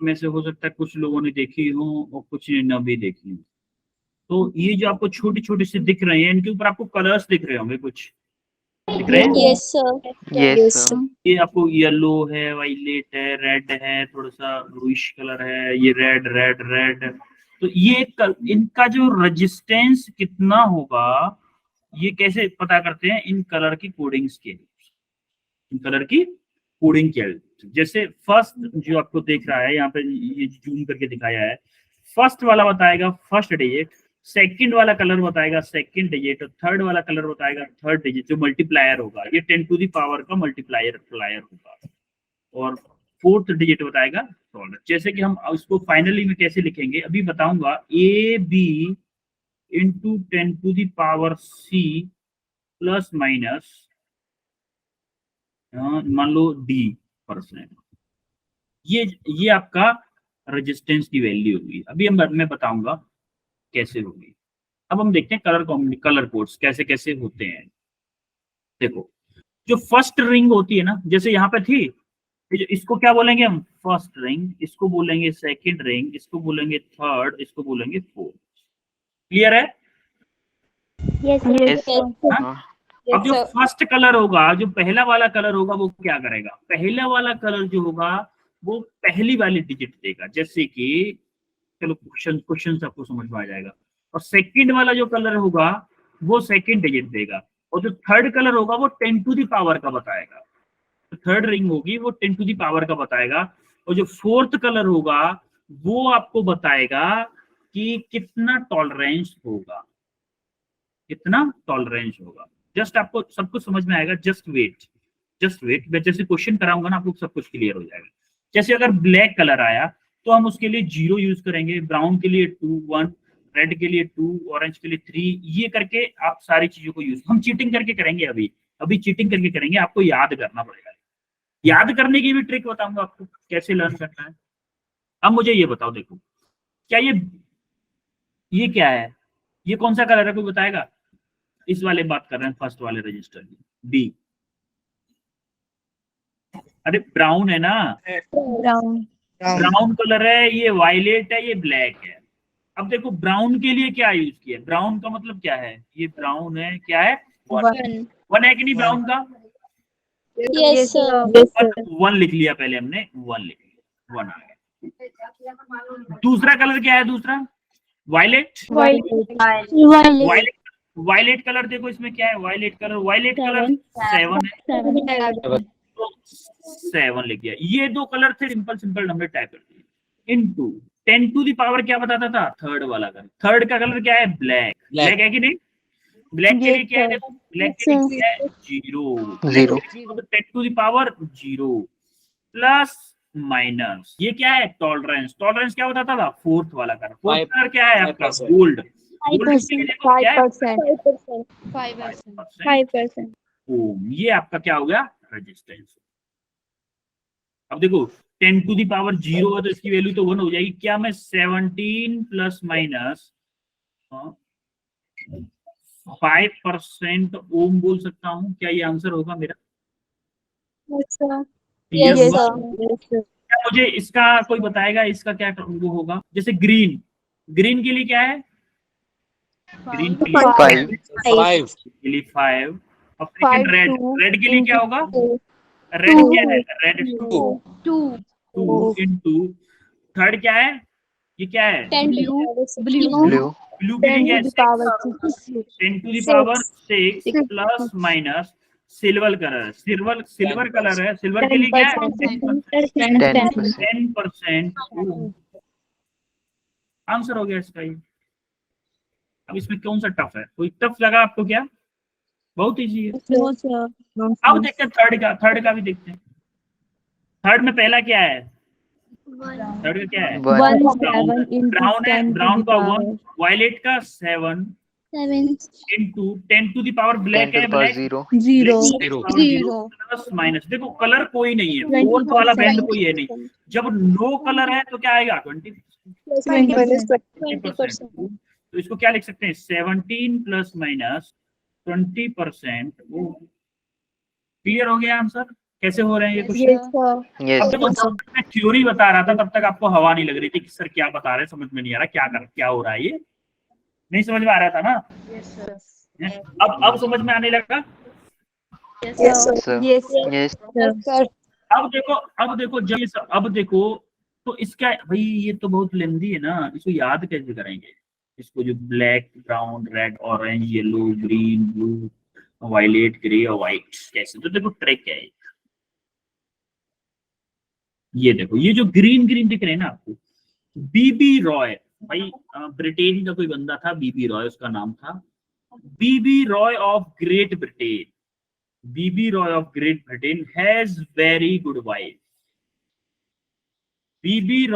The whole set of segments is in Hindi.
में से हो सकता है कुछ लोगों ने देखी हो और कुछ ने न भी देखी हो। तो ये जो आपको छोटी छोटी से दिख रहे हैं, इनके ऊपर आपको कलर्स दिख रहे होंगे, कुछ दिख रहे हैं? Yes sir. Yes sir. ये आपको येलो है, वायलेट है, रेड है, थोड़ा सा ब्लूइश कलर है, ये रेड रेड रेड। तो ये इनका जो रेजिस्टेंस कितना होगा, ये कैसे पता करते हैं? इन कलर की कोडिंग्स के, इन कलर की कोडिंग के। जैसे फर्स्ट जो आपको देख रहा है यहाँ पे, ये जूम करके दिखाया है, फर्स्ट वाला बताएगा फर्स्ट डिजिट, सेकंड वाला कलर बताएगा सेकंड डिजिट, और थर्ड वाला कलर बताएगा थर्ड डिजिट। जो मल्टीप्लायर होगा ये 10 टू द पावर का मल्टीप्लायर होगा, और फोर्थ डिजिट बताएगा डॉलर। जैसे कि हम उसको फाइनली में कैसे लिखेंगे अभी बताऊंगा। A B into 10 to the power C plus minus मान लो d%। ये आपका रेजिस्टेंस की वैल्यू होगी। अभी मैं बताऊंगा कैसे होगी। अब हम देखते हैं कलर कोड्स कैसे कैसे होते हैं। देखो, जो फर्स्ट रिंग होती है ना, जैसे यहाँ पे थी, इसको क्या बोलेंगे हम? First ring. इसको बोलेंगे सेकंड रिंग, इसको बोलेंगे थर्ड, इसको बोलेंगे फोर्थ। क्लियर है? यस अब जो फर्स्ट कलर होगा, जो पहला वाला कलर होगा, वो क्या करेगा? पहला वाला कलर जो होगा वो पहली वाली डिजिट देगा। जैसे कि चलो क्वेश्चन आपको समझ में आ जाएगा। और सेकंड वाला जो कलर होगा वो सेकंड डिजिट देगा, और जो थर्ड कलर होगा वो 10 टू द पावर का बताएगा। तो थर्ड रिंग होगी वो 10 टू द पावर का बताएगा। और जो फोर्थ कलर होगा वो आपको बताएगा कि कितना टॉलरेंस होगा, कितना टॉलरेंस होगा। जस्ट आपको सब कुछ समझ में आएगा। जस्ट वेट, मैं जैसे क्वेश्चन कराऊंगा ना, आपको सब कुछ क्लियर हो जाएगा। जैसे अगर ब्लैक कलर आया तो हम उसके लिए 0 यूज करेंगे, ब्राउन के लिए 2 1, रेड के लिए 2, ऑरेंज के लिए 3, ये करके आप सारी चीजों को यूज, हम चीटिंग करके करेंगे। अभी चीटिंग करके करेंगे, आपको याद करना पड़ेगा। याद करने की भी ट्रिक बताऊंगा आपको कैसे लर्न करना है। अब मुझे ये बताओ, देखो क्या ये क्या है? ये कौन सा कलर है, कोई बताएगा? इस वाले बात कर रहे हैं, फर्स्ट वाले रजिस्टर की, बी। अरे ब्राउन है ना, ब्राउन कलर है, ये वायलेट है, ये ब्लैक है। अब देखो ब्राउन के लिए क्या यूज किया? ब्राउन का मतलब क्या है? ये ब्राउन है, क्या है? 1 है कि नहीं ब्राउन का? Yes sir. 1 लिख लिया, पहले हमने 1 लिख लिया, 1 आ गया। दूसरा कलर क्या है? दूसरा वायलेट। वायलेट कलर देखो इसमें क्या है? वायलेट कलर 7 है, तो 7 लिख दिया। ये दो कलर थे, सिंपल नंबर टाइप कर दिए। इनटू 10 टू द पावर क्या बताता था? थर्ड वाला कलर। थर्ड का कलर क्या है? ब्लैक है कि नहीं? ब्लैक के लिए क्या है? देखो ब्लैक के लिए क्या है? 0। 10 to the power 0 plus minus, ये क्या है? टॉलरेंस क्या बताता था? फोर्थ वाला कलर। फोर्थ कलर क्या है आपका? गोल्ड। 5%। ये आपका क्या हो गया? रेजिस्टेंस। अब देखो 10 टू द पावर 0 है तो इसकी वैल्यू तो 1 हो जाएगी। क्या मैं 17 प्लस माइनस 5% ओम बोल सकता हूँ? क्या ये आंसर होगा मेरा? यस क्या मुझे इसका कोई बताएगा इसका क्या वो होगा? जैसे ग्रीन के लिए क्या है? ग्रीन के लिए 5। और सेकंड रेड के लिए क्या होगा? रेड क्या है? रेड 2 इनटू थर्ड क्या है? ये क्या है? ब्लू के लिए क्या है? 10 to the power 6 plus minus silver colour है। सिल्वर कलर है, सिल्वर के लिए क्या है? 10%। आंसर हो गया इसका ये। अब इसमें कौन सा टफ है? कोई टफ लगा आपको क्या? बहुत इजी है। अब देखते हैं थर्ड का भी देखते हैं। थर्ड में पहला क्या है? थर्ड का क्या है? ब्राउन का 1, वायलेट का 7 into 10 to the power black है, ब्लैक 0 प्लस माइनस। देखो कलर कोई नहीं है, फोर्थ वाला बैंड कोई है नहीं। जब नो कलर है तो क्या आएगा? 20%। तो इसको क्या लिख सकते हैं? 17 प्लस माइनस 20%। क्लियर हो गया आंसर? कैसे हो रहे हैं ये क्वेश्चन? Yes, sir. Yes. अब देखो जब तक मैं थ्योरी बता रहा था तब तक आपको हवा नहीं लग रही थी कि सर क्या बता रहे हैं, समझ में नहीं आ रहा क्या हो रहा है, ये नहीं समझ में आ रहा था ना? Yes, sir. अब समझ में आने लगा। Yes, sir. Sir. Yes, Yes. sir. अब देखो जब अब देखो तो इसका भाई ये तो बहुत लेंदी है ना, इसको याद कैसे करेंगे? इसको जो black, brown, red, orange, yellow, green, blue, violet, grey और व्हाइट, कैसे? तो देखो ट्रिक है ये देखो, ये जो ग्रीन ग्रीन दिख रहे हैं ना आपको, बीबी रॉय, भाई ब्रिटेन का कोई बंदा था, बीबी रॉय उसका नाम था, BB Roy of Great Britain, BB Roy of Great Britain has very good wife, BB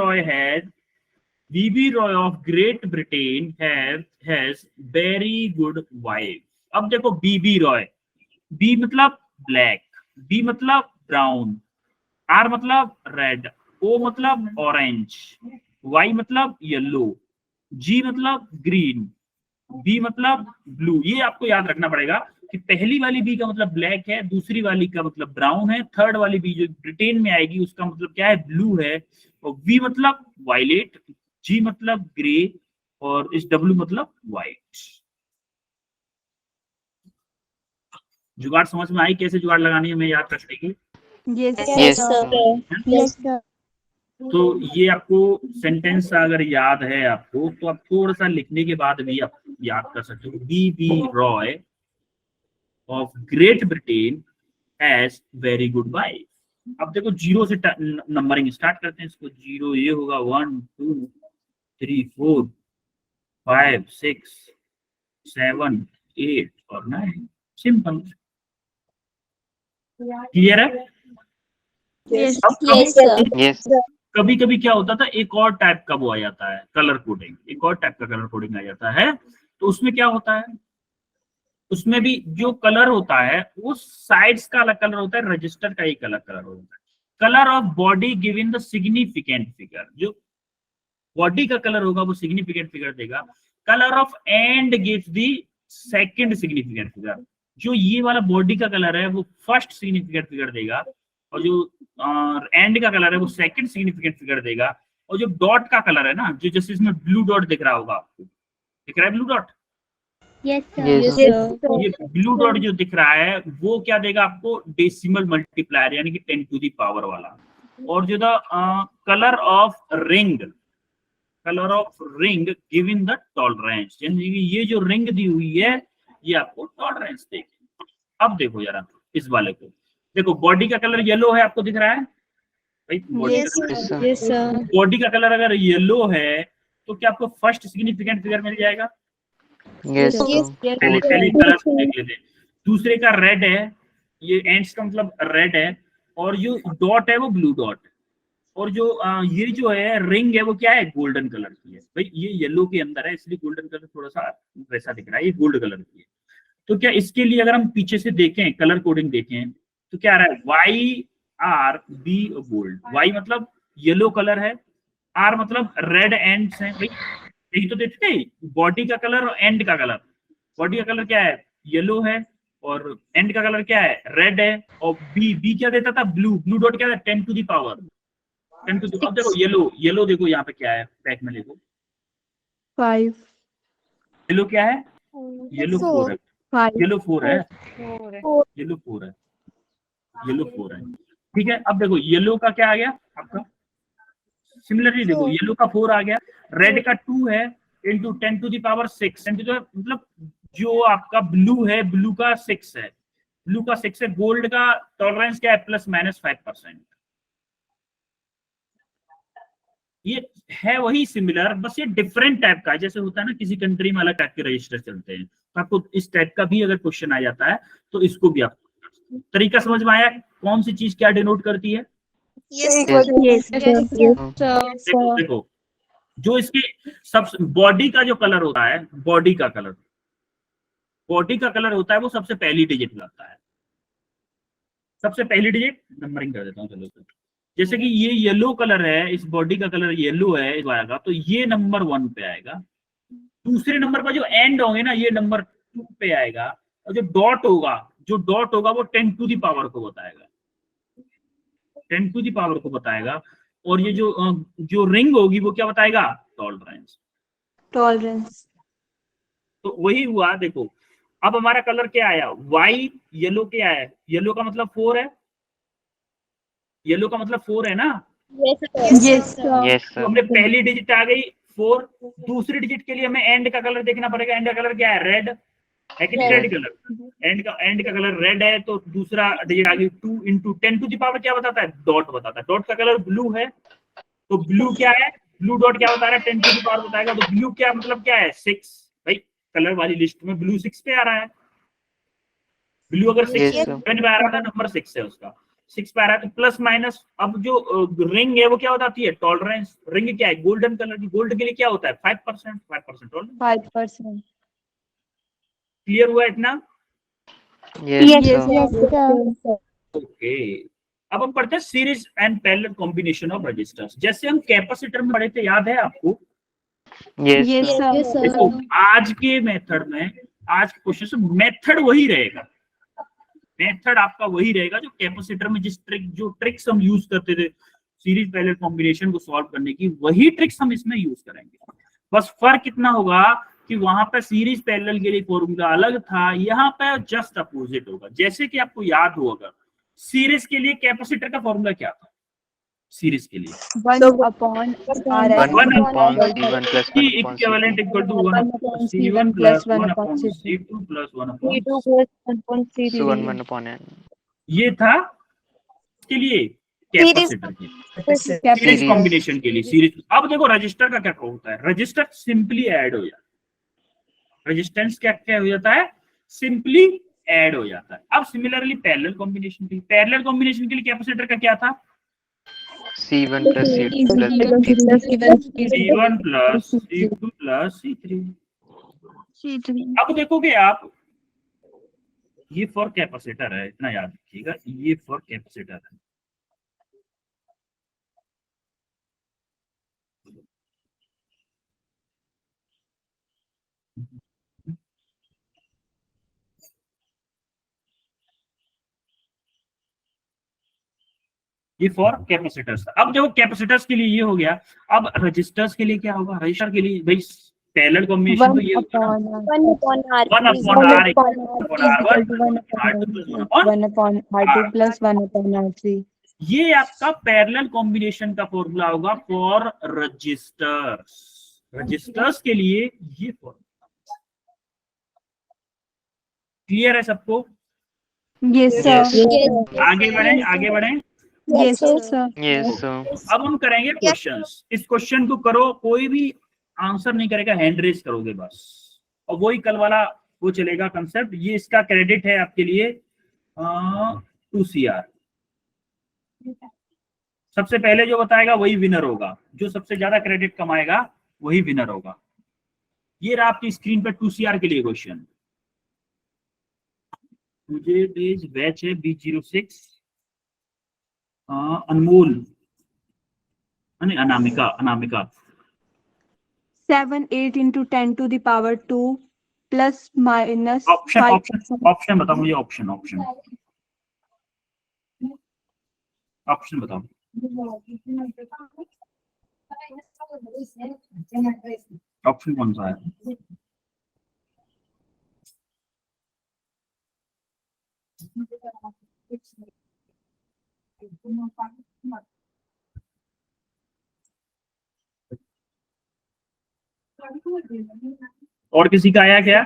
Roy of Great Britain has very good wife. अब देखो बीबी रॉय, बी मतलब ब्लैक, बी मतलब ब्राउन, आर मतलब रेड, ओ मतलब ऑरेंज, वाई मतलब येलो, जी मतलब ग्रीन, बी मतलब ब्लू। ये आपको याद रखना पड़ेगा कि पहली वाली बी का मतलब ब्लैक है, दूसरी वाली का मतलब ब्राउन है, थर्ड वाली बी जो ब्रिटेन में आएगी उसका मतलब क्या है? ब्लू है, और वी मतलब वायलेट, जी मतलब ग्रे, और इस डब्ल्यू मतलब व्हाइट। जुगाड़ समझ में आई? कैसे जुगाड़ लगानी है, मैं याद रखने की? Yes, Yes. sir. Yes, sir. तो ये आपको सेंटेंस अगर याद है आपको तो आप थोड़ा सा लिखने के बाद भी आप याद कर सकते हो। BB Roy of Great Britain has very good wife. अब देखो जीरो से नंबरिंग स्टार्ट करते हैं इसको। जीरो ये होगा 1 2 3 4 5 6 7 8 और 9। सिंपल, क्लियर है? Yes, Yes, sir. Yes. कभी कभी क्या होता था, एक और टाइप का वो आ जाता है कलर कोडिंग, एक और टाइप का कलर कोडिंग आ जाता है। तो उसमें क्या होता है, उसमें भी जो कलर होता है वो साइड्स का अलग कलर होता है, रजिस्टर का एक अलग कलर होता है। Colour of body given the significant figure, जो बॉडी का कलर होगा वो सिग्निफिकेंट फिगर देगा। Colour of and gives the second significant figure, जो ये वाला बॉडी का कलर है वो फर्स्ट सिग्निफिकेंट फिगर देगा, और जो एंड का कलर है वो सेकंड सिग्निफिकेंट फिगर देगा। और जो डॉट का कलर है ना, जो जैसे इसमें ब्लू डॉट दिख रहा होगा आपको, दिख रहा है blue dot? Yes, sir. Yes. ये ब्लू डॉट जो दिख रहा है वो क्या देगा आपको? डेसिमल मल्टीप्लायर, यानी कि 10 टू द पावर वाला। और जो colour of ring, colour of ring given the tolerance, यानी कि ये जो रिंग दी हुई है ये आपको टॉलरेंस देगी। अब देखो जरा इस वाले को, देखो बॉडी का कलर येलो है, आपको दिख रहा है भाई? Yes, sir. Yes, sir. Body का कलर अगर येलो है तो क्या आपको फर्स्ट सिग्निफिकेंट फिगर मिल जाएगा? Yes. Yes, Sir. पहले कलर को देख लेते हैं। दूसरे का रेड है, ये एंड्स का मतलब रेड है, और जो डॉट है वो ब्लू डॉट, और जो ये जो है रिंग है वो क्या है? गोल्डन कलर की है भाई। ये येलो के अंदर है इसलिए गोल्डन कलर थोड़ा सा वैसा दिख रहा है, ये गोल्ड कलर की है। तो क्या इसके लिए अगर हम पीछे से देखें, कलर कोडिंग देखें, तो क्या आ रहा है? Y R B gold. Y मतलब येलो कलर है, आर मतलब रेड एंड्स है भाई, यही तो देखते हैं। बॉडी का कलर और एंड का कलर, बॉडी का कलर क्या है? येलो है, और एंड का कलर क्या है? रेड है। और बी क्या देता था? ब्लू। ब्लू डॉट क्या है? 10 to the power 10 to the. अब देखो येलो देखो यहाँ पे क्या है, पैक में देखो 5. येलो क्या है? येलो 4 है, 5. येलो 4 है, येलो 4 है, येलो 4 है। ठीक है, अब देखो येलो का क्या आ गया आपका? सिमिलरली देखो येलो का 4 आ गया, रेड का 2 है इंटू 10 टू द पावर 6, मतलब जो आपका ब्लू है, ब्लू का 6 है, ब्लू का 6 है। गोल्ड का टॉलरेंस क्या है? Plus minus 5%। ये है वही सिमिलर, बस ये डिफरेंट टाइप का है। जैसे होता है ना किसी कंट्री में अलग टाइप के रजिस्टर चलते हैं, तो आपको इस टाइप का भी अगर क्वेश्चन आ जाता है तो इसको भी आप, तरीका समझ में आया कौन सी चीज क्या डिनोट करती है? Yes, Yes. देखो जो इसके सब बॉडी का जो कलर होता है, बॉडी का कलर होता है वो सबसे पहली डिजिट लगता है, सबसे पहली डिजिट नंबरिंग कर देता हूँ चलो। जैसे कि ये येलो कलर है, इस बॉडी का कलर येलो है इस आएगा, तो ये नंबर 1 पे आएगा। दूसरे नंबर पर जो एंड होंगे ना ये नंबर 2 पे आएगा, और जो डॉट होगा वो 10 टू द पावर को बताएगा। 10 टू द पावर को बताएगा, और ये जो रिंग होगी वो क्या बताएगा, टॉलरेंस। टॉलरेंस। तो वही हुआ, देखो अब हमारा कलर क्या आया, वाइट, येलो क्या है, येलो का मतलब 4 है, येलो का मतलब 4 है ना। Yes sir. तो हमने पहली डिजिट आ गई 4, दूसरी डिजिट के लिए हमें एंड का कलर देखना पड़ेगा, एंड का कलर क्या है, रेड है कि रेड कलर, एंड का कलर रेड है, तो दूसरा डिजिट आ गई 2 इंटू 10 टू द पावर क्या बताता है, डॉट बताता है, डॉट का कलर ब्लू है, तो ब्लू क्या है, ब्लू डॉट क्या बता रहा है, 10 टू द पावर बताएगा, तो ब्लू क्या मतलब क्या है, 6। भाई कलर वाली लिस्ट में ब्लू 6 पे आ रहा है, ब्लू अगर 6 पे आ रहा था, नंबर 6 है उसका, 6 पे आ रहा है, तो प्लस माइनस। अब जो रिंग है वो क्या बताती है, टॉलरेंस। रिंग क्या है, गोल्डन कलर की, गोल्ड के लिए क्या होता है 5%, 5% टॉलरेंस। 5%। क्लियर हुआ इतना? Yes sir. ओके, अब हम पढ़ते हैं series and parallel combination of resistors. जैसे हम कैपेसिटर में पढ़े थे, याद है आपको? Yes sir. देखो आज के मेथड में, आज के क्वेश्चन से मेथड वही रहेगा, मेथड आपका वही रहेगा जो कैपेसिटर में जो ट्रिक्स हम यूज करते थे सीरीज पैरेलल कॉम्बिनेशन को सॉल्व करने की, वही ट्रिक्स हम इसमें यूज करेंगे। बस फर्क कितना होगा कि वहां पर सीरीज पैरेलल के लिए फॉर्मूला अलग था, यहाँ पे जस्ट अपोजिट होगा। जैसे कि आपको याद हो, अगर सीरीज के लिए कैपेसिटर का फॉर्मूला क्या था, सीरीज के लिए 1/R equivalent equal to 1 C1 plus 1 upon C2 plus 1 upon C3। ये था के लिए कैपेसिटर के सीरीज कॉम्बिनेशन के लिए, सीरीज। अब देखो रजिस्टर का क्या होता है, रजिस्टर सिंपली ऐड हो जाता है, रेजिस्टेंस क्या क्या हो जाता है, सिंपली ऐड हो जाता है। अब सिमिलरली पैरेलल कॉम्बिनेशन के लिए, पैरेलल कॉम्बिनेशन के लिए कैपेसिटर का क्या था, C1 plus C2 plus C1 plus C2 plus C3। अब देखोगे आप, ये फॉर कैपेसिटर है, इतना याद रखिएगा, ये फॉर कैपेसिटर है। ये फॉर कैपेसिटर्स। अब देखो कैपेसिटर्स के लिए ये हो गया, अब रजिस्टर्स के लिए क्या होगा, रजिस्टर के लिए भाई पैरेलल कॉम्बिनेशन तो ये होगा ना, 1/R2 plus 1/R3। ये आपका पैरेलल कॉम्बिनेशन का फॉर्मूला होगा फॉर रजिस्टर्स। रजिस्टर्स के लिए ये फॉर्मूला क्लियर है सबको? Yes sir. आगे बढ़े, आगे बढ़े। Yes sir. Yes. अब हम करेंगे क्वेश्चंस। इस क्वेश्चन को करो, कोई भी आंसर नहीं करेगा, हैंड रेज करोगे बस, और वही कल वाला वो चलेगा कंसेप्ट। ये इसका क्रेडिट है आपके लिए 2CR। सबसे पहले जो बताएगा वही विनर होगा, जो सबसे ज्यादा क्रेडिट कमाएगा वही विनर होगा। ये रहा आपकी स्क्रीन पर 2CR के लिए क्वेश्चन। मुझे बैच है B06, Anmol, Anamika 7 8 into 10 to the power 2 plus minus option 5%। Option बताओ मुझे, ऑप्शन बताओ। ऑप्शन कौन सा है? और किसी का आया क्या?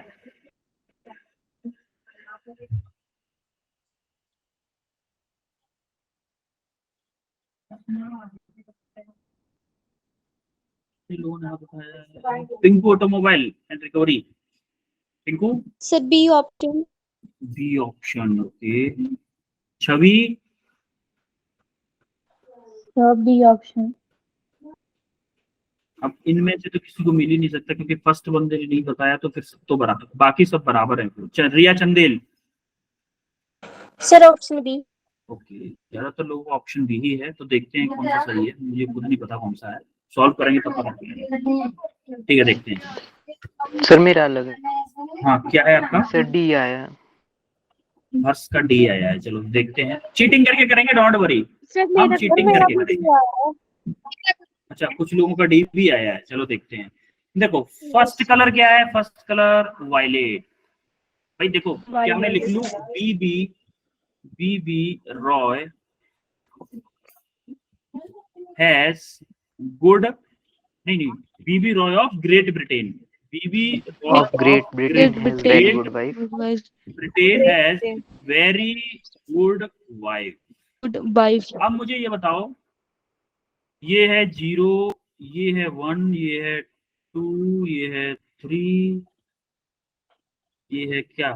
Pinku automobile and recovery, Pinku sir B option. B option, okay. Chhavi B option. अब इनमें से तो किसी को मिल ही नहीं सकता, क्योंकि फर्स्ट बंदे ने नहीं बताया, तो फिर सब तो बराबर, बाकी सब बराबर है। Riya Chandel, sir option B. Okay, ज्यादातर लोगों को ऑप्शन बी ही है, तो देखते हैं कौन सा सही है। मुझे खुद नहीं पता कौन सा है, सॉल्व करेंगे तो पता चलेगा। ठीक है, देखते हैं। सर मेरा अलग है। हाँ, क्या है आपका? सर डी आया। हर्ष का डी आया है, चलो देखते हैं, चीटिंग करके करेंगे, डोंट वरी, सर हम मेरा चीटिंग मेरा करके भी करेंगे। दिया है। अच्छा, कुछ लोगों का डी भी आया है, चलो देखते हैं। देखो फर्स्ट कलर क्या है, फर्स्ट कलर वायलेट। भाई देखो क्या मैं लिख लूं, बीबी रॉय हैज गुड, नहीं, BB Roy of Great Britain, BB Roy Of Great of Britain Great has very Britain. good wife. Britain has very good wife. Good wife. अब मुझे ये बताओ, ये है 0, ये है 1, ये है 2, ये है 3, ये है क्या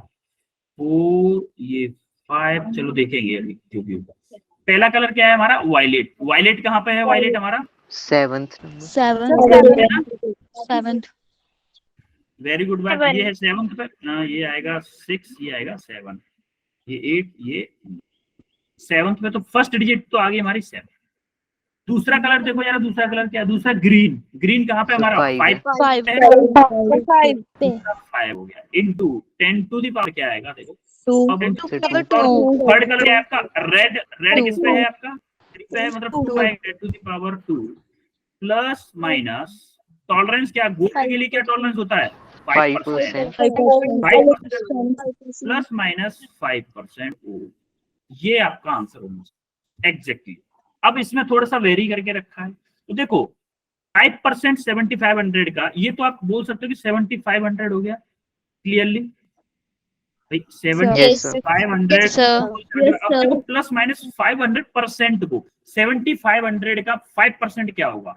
4, ये 5, चलो देखेंगे अभी जो भी होगा। पहला कलर क्या है हमारा, वायलेट। वायलेट कहाँ पे है, वायलेट हमारा 7th number. 7th. 7th. Very good बात, 7. ये है 7th पे, ये आएगा 6, ये आएगा 7, ये 8, ये 7th पे, तो फर्स्ट डिजिट तो आ गई हमारी 7। दूसरा कलर देखो यार, दूसरा कलर क्या है, दूसरा ग्रीन। ग्रीन कहाँ पे So हमारा 5 है। 5 5. है, 5 पे 5 हो गया, इनटू 10 टू दी पावर क्या आएगा देखो। 2. अब So Number 2. 2. थर्ड कलर क्या है आपका, रेड। Red Two. किस पे है आपका, 3 पे है, मतलब 2 Two. आएगा to the power 2, plus minus tolerance क्या, गोल्ड के लिए क्या टॉलरेंस होता है 5%, 5%. 5% प्लस माइनस 5% ओ, ये आपका आंसर होगा एग्जैक्टली। अब इसमें थोड़ा सा वेरी करके रखा है, तो देखो 5% 7500 का, ये तो आप बोल सकते हो कि 7500 हो गया क्लियरली भाई, Yes, sir. 7500। Yes, sir. अब देखो प्लस माइनस 500% को, 7500 का 5% क्या होगा,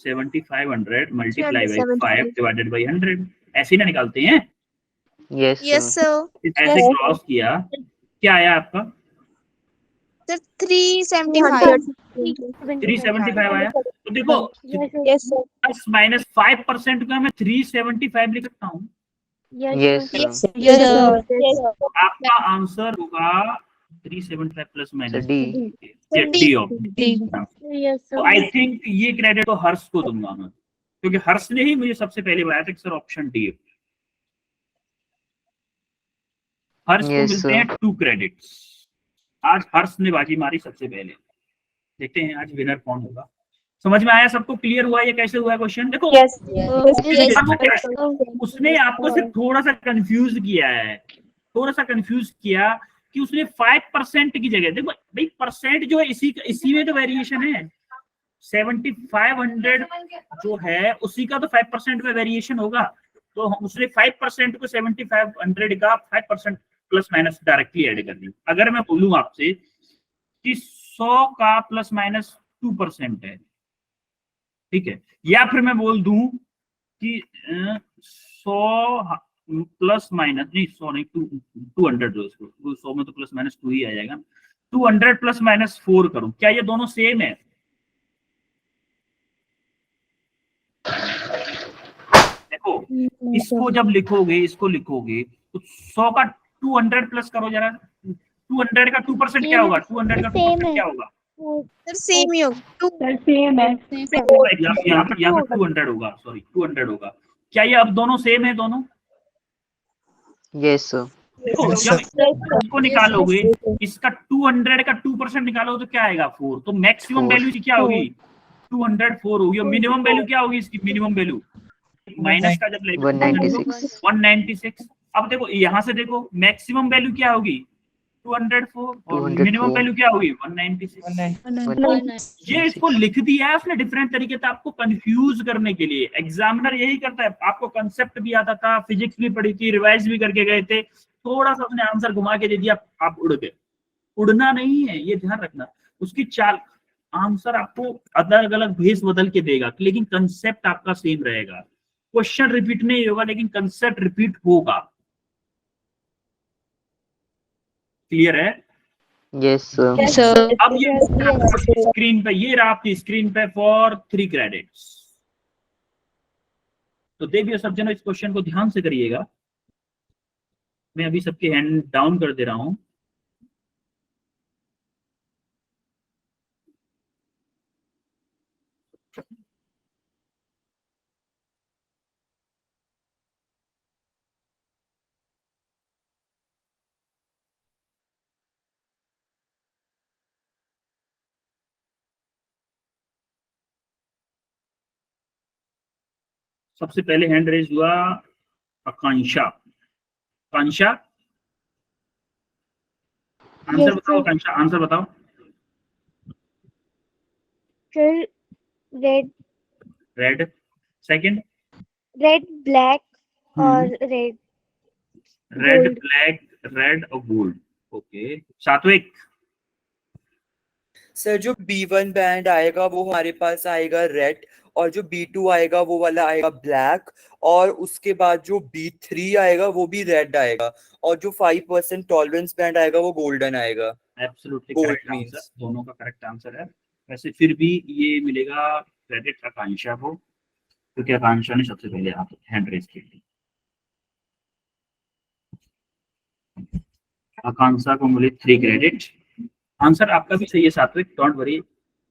7500 मल्टीप्लाई बाई 5 डिवाइडेड बाई 100, ऐसे ही ना निकालते हैं, Yes, यस sir. सर ऐसे क्रॉस किया, क्या आया आपका सर 375 375 आया। तो देखो यस सर प्लस माइनस 5% का मैं 375 लिख सकता हूँ, Yes, sir. Yes, sir. आपका आंसर होगा 375 plus So minus D. D of. D. Yes तो आई थिंक ये क्रेडिट तो हर्ष को दूंगा मैं, क्योंकि हर्ष ने ही मुझे सबसे पहले बताया था कि सर ऑप्शन डी। हर्ष को Yes, मिलते sir. हैं 2 क्रेडिट्स। आज हर्ष ने बाजी मारी सबसे पहले, देखते हैं आज विनर कौन होगा। समझ में आया सबको, क्लियर हुआ ये कैसे हुआ क्वेश्चन, देखो यस वो क्या है, उसने आपको सिर्फ थोड़ा सा कंफ्यूज किया है, थोड़ा सा कंफ्यूज किया कि उसने 5% की जगह, देखो भाई परसेंट जो है इसी में तो वेरिएशन है, 7500 जो है उसी का तो 5% में वेरिएशन होगा, तो उसने 5% को 7500 का 5% प्लस माइनस डायरेक्टली ऐड कर दी। अगर मैं बोलूं आपसे कि 100 का प्लस माइनस 2% है, ठीक है, या फिर मैं बोल दूं कि 100 प्लस माइनस, नहीं 100 नहीं, 200 जो इसको, 100 में तो प्लस माइनस 2 ही आ जाएगा, 200 प्लस माइनस 4 करूं, क्या ये दोनों सेम है, देखो इसको जब लिखोगे, इसको लिखोगे तो 100 का 200 प्लस करो जरा, 200 का 2% क्या होगा, 200 का 2% क्या होगा, सर सेम ही होगा Sir, same है. यहाँ पे 200 होगा, सॉरी 200 होगा, क्या ये अब दोनों सेम है दोनों, Yes, sir. देखो जब इसको निकालोगे, इसका 200 का 2% निकालोगे तो क्या आएगा 4, तो मैक्सिमम 4. वैल्यू क्या होगी 204 होगी, और मिनिमम वैल्यू क्या होगी इसकी, मिनिमम वैल्यू माइनस का जब लेंगे 196. 196। अब देखो यहाँ से देखो मैक्सिमम वैल्यू क्या होगी 204 और 204. मिनिमम वैल्यू क्या होगी 196। ये इसको लिख दिया है उसने डिफरेंट तरीके से आपको कंफ्यूज करने के लिए, एग्जामिनर यही करता है, आपको कंसेप्ट भी आता था, फिजिक्स भी पढ़ी थी, रिवाइज भी करके गए थे, थोड़ा सा उसने आंसर घुमा के दे दिया, आप उड़ गए। उड़ना नहीं है, ये ध्यान रखना, उसकी चाल आंसर आपको अलग अलग भेस बदल के देगा, लेकिन कंसेप्ट आपका सेम रहेगा, क्वेश्चन रिपीट नहीं होगा लेकिन कंसेप्ट रिपीट होगा। क्लियर है? Yes, sir. Yes, sir. अब ये स्क्रीन पे, ये रहा आपकी स्क्रीन पे फॉर 3 क्रेडिट्स। तो देखिए सब जनों, इस क्वेश्चन को ध्यान से करिएगा, मैं अभी सबके हैंड डाउन कर दे रहा हूं। सबसे पहले हैंड रेज हुआ आकांक्षा। आकांक्षा आंसर बताओ, आकांक्षा आंसर बताओ। Sir, red, red, second red, black or red. Red, Gold. Black, red और गोल्ड। ओके, सात्विक। सर जो B1 बैंड आएगा वो हमारे पास आएगा रेड, और जो B2 आएगा वो वाला आएगा ब्लैक, और उसके बाद जो B3 आएगा वो भी रेड आएगा, और जो 5% टॉलरेंस बैंड आएगा वो गोल्डन आएगा। Absolutely Gold correct means. Answer, दोनों का करेक्ट आंसर है। वैसे फिर भी ये मिलेगा क्रेडिट आकांक्षा को, क्योंकि आकांक्षा ने सबसे पहले हैंड रेज की थी। आकांक्षा को मिले 3 क्रेडिट। आंसर आपका भी सही है सात्विक, डोंट वरी,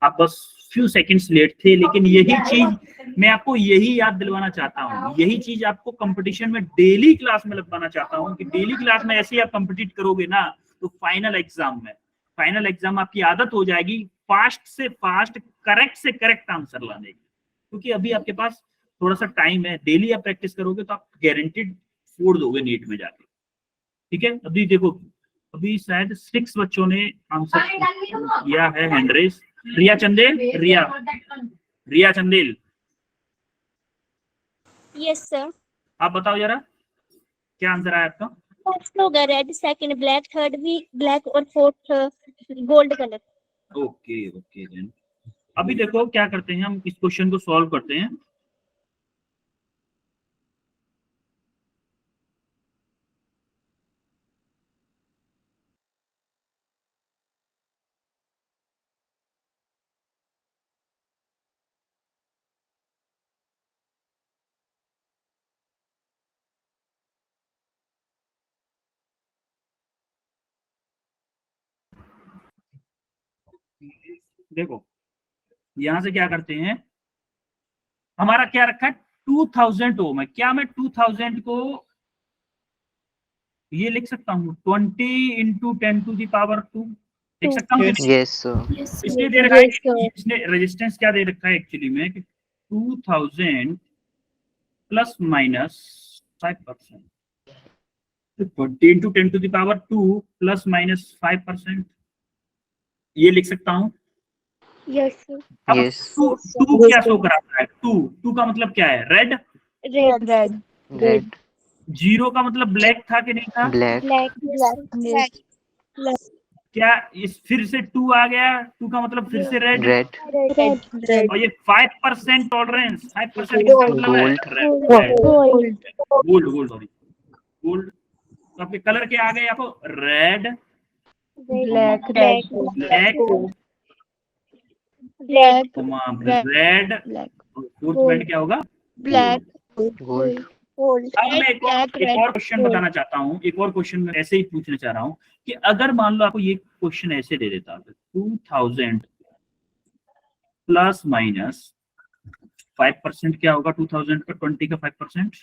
आप बस फ्यू सेकंड्स लेट थे, लेकिन यही चीज मैं आपको यही याद दिलवाना चाहता हूँ, यही चीज आपको कंपटीशन में डेली क्लास में लगवाना चाहता हूँ कि डेली क्लास में ऐसे ही आप कंपीट करोगे ना तो फाइनल एग्जाम आपकी आदत हो जाएगी फास्ट से फास्ट, करेक्ट से करेक्ट आंसर लाने की। क्योंकि अभी आपके पास थोड़ा सा टाइम है, डेली आप प्रैक्टिस करोगे तो आप गारंटीड फोड़ दोगे नीट में जाके। ठीक है, अभी देखो, अभी शायद 6 बच्चों ने आंसर किया है हैंड रेज। रिया चंदेल, रिया चंदेल, Yes, sir. आप बताओ जरा क्या आंसर आया आपका। फर्स्ट होगा रेड, सेकंड ब्लैक, थर्ड भी ब्लैक और fourth gold colour. Okay okay then अभी देखो क्या करते हैं, हम इस क्वेश्चन को सॉल्व करते हैं। देखो यहां से क्या करते हैं, हमारा क्या रखा है 2000 ओम है। क्या मैं 2000 को ये लिख सकता हूँ 20 इंटू 10⁻², लिख सकता हूँ कि नहीं? Yes, sir. इसने दे रखा है, इसने रेजिस्टेंस क्या दे रखा है एक्चुअली में कि 2000 प्लस माइनस 5%, तो 20 इंटू 10⁻² प्लस माइनस 5%, ये लिख सकता हूँ। Yes sir. अब Yes. टू क्या शो कराता है, टू का मतलब क्या है, रेड। Red, Red. Red. 0 का मतलब ब्लैक था कि नहीं था। Black. Black, Yes. क्या इस फिर से 2 आ गया, 2 का मतलब फिर से रेड। Red. रेड, और ये 5% टॉलरेंस, 5% किसका मतलब है, Gold. Gold, gold, gold sorry gold. तो आपके कलर क्या आ गए आपको, red, Black. Black, black, red, red, Black. Fourth band क्या होगा, ब्लैक, Gold. गोल्ड। अब मैं एक और क्वेश्चन बताना चाहता हूँ, एक और क्वेश्चन में ऐसे ही पूछना चाह रहा हूँ कि अगर मान लो आपको ये क्वेश्चन ऐसे दे देता 2000 प्लस माइनस 5% क्या होगा 2000 का, 20 का 5%,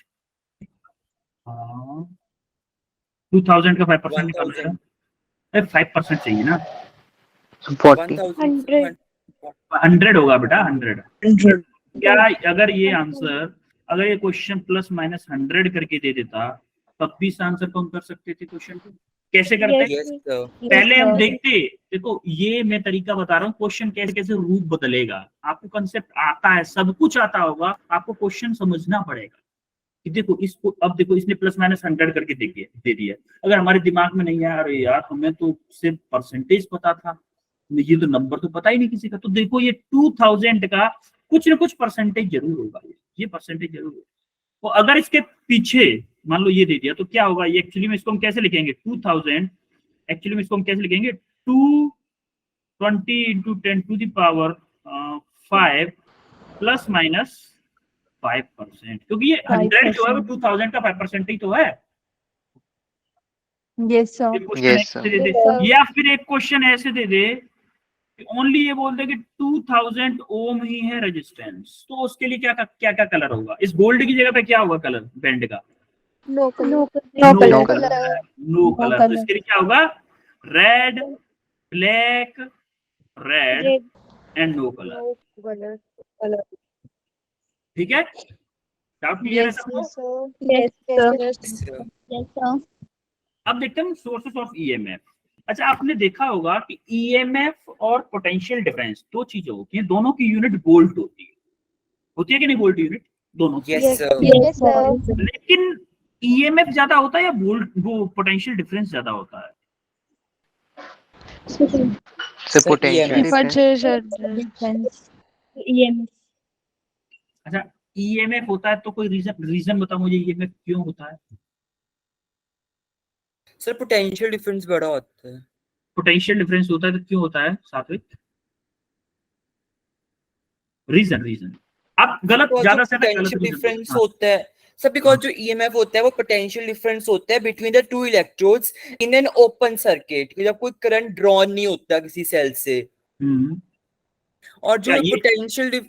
2000 का 5% निकालना है, 5% चाहिए ना, 40. 100 होगा बेटा, 100। क्या अगर ये आंसर, अगर ये क्वेश्चन प्लस माइनस 100 करके दे देता तब भी इस आंसर को हम कर सकते थे क्वेश्चन को। कैसे करते हैं, यस सर। पहले हम देखते, देखो ये मैं तरीका बता रहा हूँ, क्वेश्चन कैसे कैसे रूप बदलेगा। आपको कंसेप्ट आता है, सब कुछ आता होगा, आपको क्वेश्चन समझना पड़ेगा कि देखो इसको, अब देखो इसने प्लस माइनस 100 करके दे दिया। अगर हमारे दिमाग में नहीं आया, अरे यार हमें तो सिर्फ परसेंटेज पता था, ये तो नंबर तो पता ही नहीं किसी का, तो देखो ये 2000 का कुछ ना कुछ परसेंटेज जरूर होगा, ये परसेंटेज जरूर होगा। तो अगर इसके पीछे मान लो ये दे दिया तो क्या होगा, ये एक्चुअली में इसको हम कैसे लिखेंगे 2000, एक्चुअली में इसको हम कैसे लिखेंगे 220 इंटू 10⁻5 प्लस माइनस 5%, क्योंकि ये 100 जो है वो 2000 का 5% ही तो है। Yes, sir. एक क्वेश्चन Yes, ऐसे sir. दे दे, या फिर एक क्वेश्चन ऐसे दे दे ओनली ये बोल दे कि 2000 ओम ही है रेजिस्टेंस, तो उसके लिए क्या क्या क्या कलर होगा, इस गोल्ड की जगह पे क्या होगा कलर बैंड का, no colour, no No colour, color. No colour. तो इसके लिए क्या होगा, red, black, red red, and no colour. ठीक है, डाउट क्लियर है Yes, सबको? Yes, sir. sir. Yes, sir. अब देखते हैं सोर्सेस ऑफ ईएमएफ। अच्छा, आपने देखा होगा कि ईएमएफ और पोटेंशियल डिफरेंस दो चीजें होती हैं, दोनों की यूनिट वोल्ट होती है कि नहीं? वोल्ट यूनिट दोनों की। Yes, sir. Yes, sir. लेकिन ईएमएफ ज्यादा होता है या वोल्ट वो पोटेंशियल डिफरेंस ज्यादा होता है? So Sir, potential EMF. difference. EMF. अच्छा, ईएमएफ होता है तो कोई रीजन बताओ मुझे, ईएमएफ क्यों होता है? सर पोटेंशियल डिफरेंस बड़ा होता है। पोटेंशियल डिफरेंस होता है तो क्यों होता है सात्विक? रीजन आप गलत, ज्यादा से ज्यादा गलत पोटेंशियल reason डिफरेंस हाँ। होता है सर बिकॉज जो ईएमएफ होता है वो पोटेंशियल डिफरेंस होता है between the two electrodes in an open circuit, जब कोई करंट ड्रॉ नहीं होता किसी सेल से। और जो ये पोटेंशियल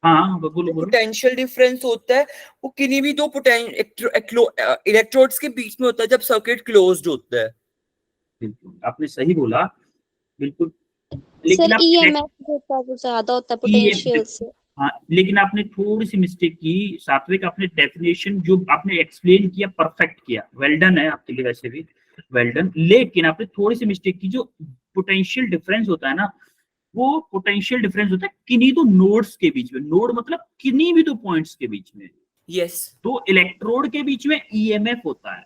हाँ बोलो। पोटेंशियल डिफरेंस होता है वो किन्हीं भी दो इलेक्ट्रोड्स के बीच में होता है जब सर्किट क्लोज्ड होता है। बिल्कुल आपने सही बोला, बिल्कुल। सर आप EMF होता है वो ज्यादा होता है पोटेंशियल से। हाँ, लेकिन आपने थोड़ी सी मिस्टेक की सात्विक। आपने डेफिनेशन जो आपने एक्सप्लेन किया परफेक्ट किया, वेल डन है आपके लिए, वैसे भी वेल डन। लेकिन आपने थोड़ी सी मिस्टेक की। जो पोटेंशियल डिफरेंस होता है ना, वो पोटेंशियल डिफरेंस होता है किन्हीं दो नोड्स के बीच में। नोड मतलब किन्हीं भी दो पॉइंट्स के बीच में। यस। तो इलेक्ट्रोड के बीच में ईएमएफ होता है।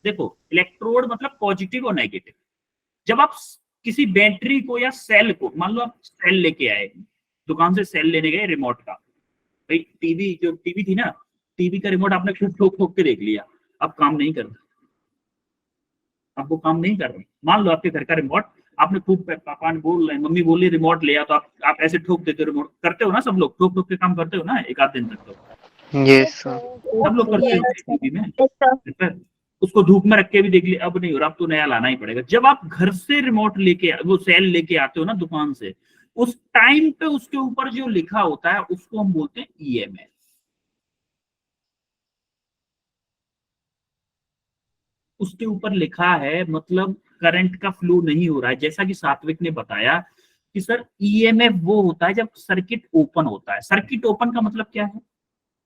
देखो, इलेक्ट्रोड मतलब पॉजिटिव और नेगेटिव। जब आप किसी बैटरी को या सेल को, मान लो आप सेल लेके आए, दुकान से सेल लेने गए रिमोट का, भाई टीवी थी ना, टीवी का रिमोट आपने खूब ठोक के देख लिया, अब काम नहीं कर रहा, आपको काम नहीं कर रहा। मान लो आपके घर का रिमोट आपने खूब, पापा बोल रहे, मम्मी बोल रही रिमोट ले आ, तो आप ऐसे ठोक देते हो रिमोट। करते हो ना सब लोग, ठोक के काम करते हो ना एक आध दिन तक तो। Yes, sir. सब लोग करते हो टीवी में। उसको धूप में रख के भी देख लिया, अब नहीं हो रहा, अब तो नया लाना ही पड़ेगा। जब आप घर से रिमोट लेके, वो सेल लेके आते हो ना दुकान से, उस टाइम पे उसके ऊपर जो लिखा होता है उसको हम बोलते हैं ईएमएफ। उसके ऊपर लिखा है मतलब करंट का फ्लो नहीं हो रहा है। जैसा कि सात्विक ने बताया कि सर ईएमएफ वो होता है जब सर्किट ओपन होता है। सर्किट ओपन का मतलब क्या है?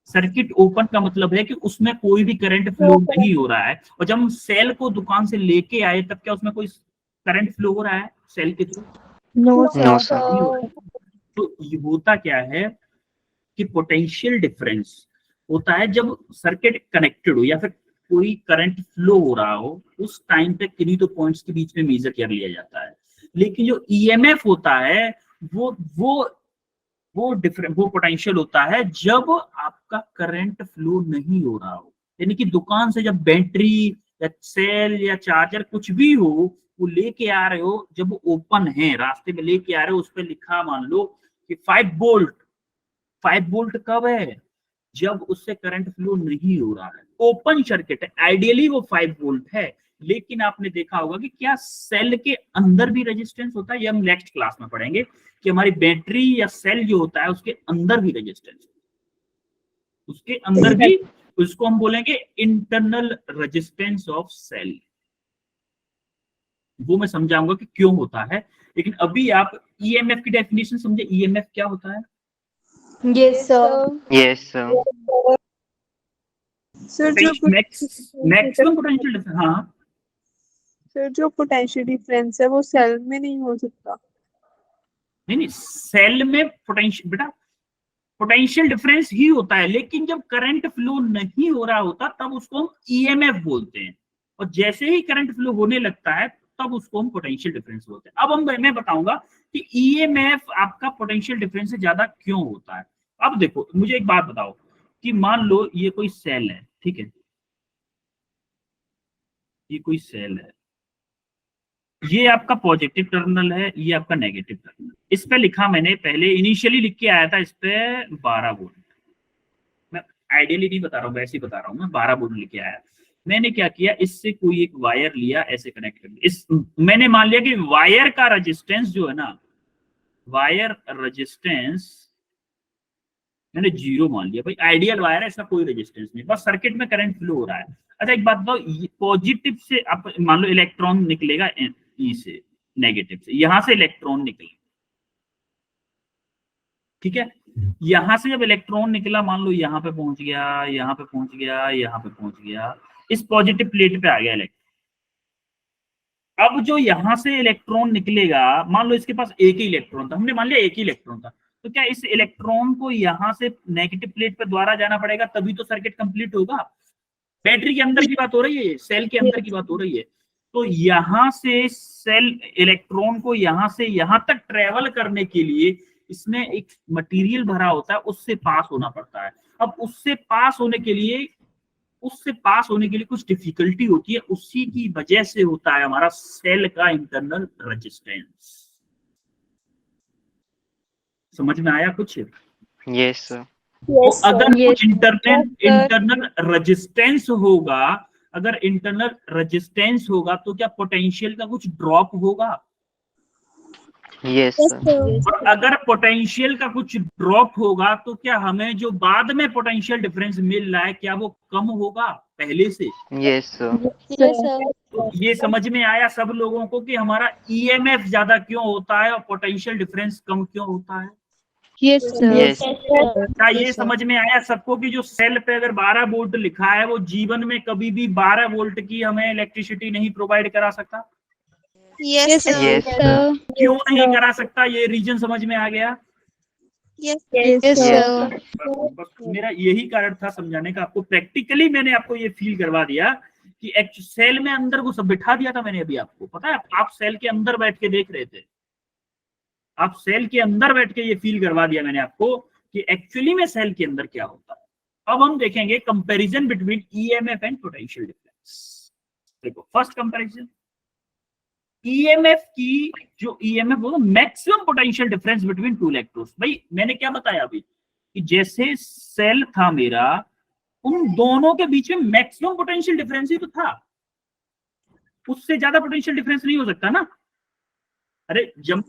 सर्किट ओपन का मतलब है कि उसमें कोई भी करंट फ्लो नहीं हो रहा है। और जब हम सेल को दुकान से लेके आए तब क्या उसमें कोई करंट फ्लो हो रहा है सेल के थ्रू? No, sir. तो ये होता क्या है कि पोटेंशियल डिफरेंस होता है जब सर्किट कनेक्टेड हो या फिर कोई करंट फ्लो हो रहा हो, उस टाइम पे किन्हीं तो पॉइंट्स के बीच में मेजर कर लिया जाता है। लेकिन जो ईएमएफ होता है वो डिफरेंट, वो पोटेंशियल होता है जब आपका करंट फ्लो नहीं हो रहा हो। यानी कि दुकान से जब बैटरी या सेल या चार्जर कुछ भी हो वो लेके आ रहे हो, जब वो ओपन है, रास्ते में लेके आ रहे हो, उस पर लिखा मान लो कि 5 वोल्ट। 5 वोल्ट कब है? जब उससे करंट फ्लो नहीं हो रहा है, ओपन सर्किट है। आइडियली वो 5 वोल्ट है। लेकिन आपने देखा होगा कि क्या सेल के अंदर भी रेजिस्टेंस होता है? ये हम नेक्स्ट क्लास में पढ़ेंगे कि हमारी बैटरी या सेल जो होता है उसके अंदर भी रेजिस्टेंस, उसके अंदर भी, उसको हम बोलेंगे इंटरनल रेजिस्टेंस ऑफ सेल। वो मैं समझाऊंगा कि क्यों होता है। लेकिन अभी आप ईएमएफ की डेफिनेशन समझे, ईएमएफ क्या होता है? Yes, sir. Yes, sir. Sir जो मैक्सिमम पोटेंशियल डिफरेंस। हाँ सर जो पोटेंशियल डिफरेंस है वो सेल में नहीं हो सकता। नहीं, सेल में पोटेंशियल, बेटा पोटेंशियल डिफरेंस ही होता है, लेकिन जब करंट फ्लो नहीं हो रहा होता तब उसको हम ईएमएफ बोलते हैं। और जैसे ही करंट फ्लो होने लगता है तब उसको हम पोटेंशियल डिफरेंस बोलते हैं। अब मैं बताऊंगा कि ईएमएफ आपका पोटेंशियल डिफरेंस से ज्यादा क्यों होता है। अब देखो, मुझे एक बात बताओ कि मान लो ये कोई सेल है, ठीक है, ये कोई सेल है, ये आपका पॉजिटिव टर्मिनल है, ये आपका नेगेटिव टर्मिनल। इस पे लिखा मैंने पहले इनिशियली लिख के आया था इस पे 12 वोल्ट। मैं आइडियली नहीं बता रहा हूँ, वैसे ही बता रहा हूँ, मैं 12 वोल्ट लिख के आया। मैंने क्या किया, इससे कोई एक वायर लिया, ऐसे कनेक्ट कर दिया। मैंने मान लिया कि वायर का रेजिस्टेंस जो है ना, वायर रेजिस्टेंस मैंने 0 मान लिया। भाई आइडियल वायर है, इसका कोई रेजिस्टेंस नहीं, बस सर्किट में करंट फ्लो हो रहा है। अच्छा एक बात बताओ, पॉजिटिव से आप मान लो इलेक्ट्रॉन निकलेगा ई से, नेगेटिव से यहां से इलेक्ट्रॉन निकले, ठीक है। यहां से जब इलेक्ट्रॉन निकला, मान लो यहाँ पे पहुंच गया, यहाँ पे पहुंच गया, यहाँ पे पहुंच गया, इस पॉजिटिव प्लेट पे आ गया इलेक्ट्रॉन। अब जो यहां से इलेक्ट्रॉन निकलेगा, मान लो इसके पास एक ही इलेक्ट्रॉन था, हमने मान लिया एक ही इलेक्ट्रॉन था, तो क्या इस इलेक्ट्रॉन को यहां से नेगेटिव प्लेट पे द्वारा जाना पड़ेगा, तभी तो सर्किट कंप्लीट होगा। बैटरी के अंदर की बात हो रही है, सेल के अंदर की बात हो रही है। तो यहां से सेल इलेक्ट्रॉन को यहां से यहां तक ट्रेवल करने के लिए इसमें एक मटेरियल भरा होता है, उससे पास होना पड़ता है। अब उससे पास होने के लिए कुछ डिफिकल्टी होती है, उसी की वजह से होता है हमारा सेल का इंटरनल रेजिस्टेंस। समझ में आया कुछ? Yes, sir. तो अगर Yes, कुछ इंटरनल रेजिस्टेंस होगा, अगर इंटरनल रेजिस्टेंस होगा तो क्या पोटेंशियल का कुछ ड्रॉप होगा? Yes, sir. और अगर पोटेंशियल का कुछ ड्रॉप होगा तो क्या हमें जो बाद में पोटेंशियल डिफरेंस मिल रहा है, क्या वो कम होगा पहले से? Yes, sir. Yes, sir. तो ये समझ में आया सब लोगों को कि हमारा ईएमएफ ज्यादा क्यों होता है और पोटेंशियल डिफरेंस कम क्यों होता है? yes, sir. Yes. Yes, sir. क्या ये समझ में आया सबको कि जो सेल पे अगर 12 वोल्ट लिखा है वो जीवन में कभी भी 12 वोल्ट की हमें इलेक्ट्रिसिटी नहीं प्रोवाइड करा सकता? Yes, sir. Yes, sir. क्यों नहीं करा सकता? ये रीजन समझ में आ गया? Yes, Yes, sir. बस मेरा यही कारण था समझाने का आपको। प्रैक्टिकली मैंने आपको ये फील करवा दिया कि सेल में अंदर को सब बिठा दिया था मैंने अभी आपको। पता है, आप सेल के अंदर बैठ के देख रहे थे, आप सेल के अंदर बैठ के ये फील करवा दिया मैंने आपको कि एक्चुअली में सेल के अंदर क्या होता है। अब हम देखेंगे comparison between EMF and potential difference. देखो फर्स्ट कंपैरिजन, ईएमएफ की जो ईएमएफ होगा maximum potential difference between two electrodes. भाई मैंने क्या बताया अभी कि जैसे सेल था मेरा, उन दोनों के बीच में मैक्सिमम पोटेंशियल डिफरेंस ही तो था, उससे ज्यादा पोटेंशियल डिफरेंस नहीं हो सकता ना। अरे जब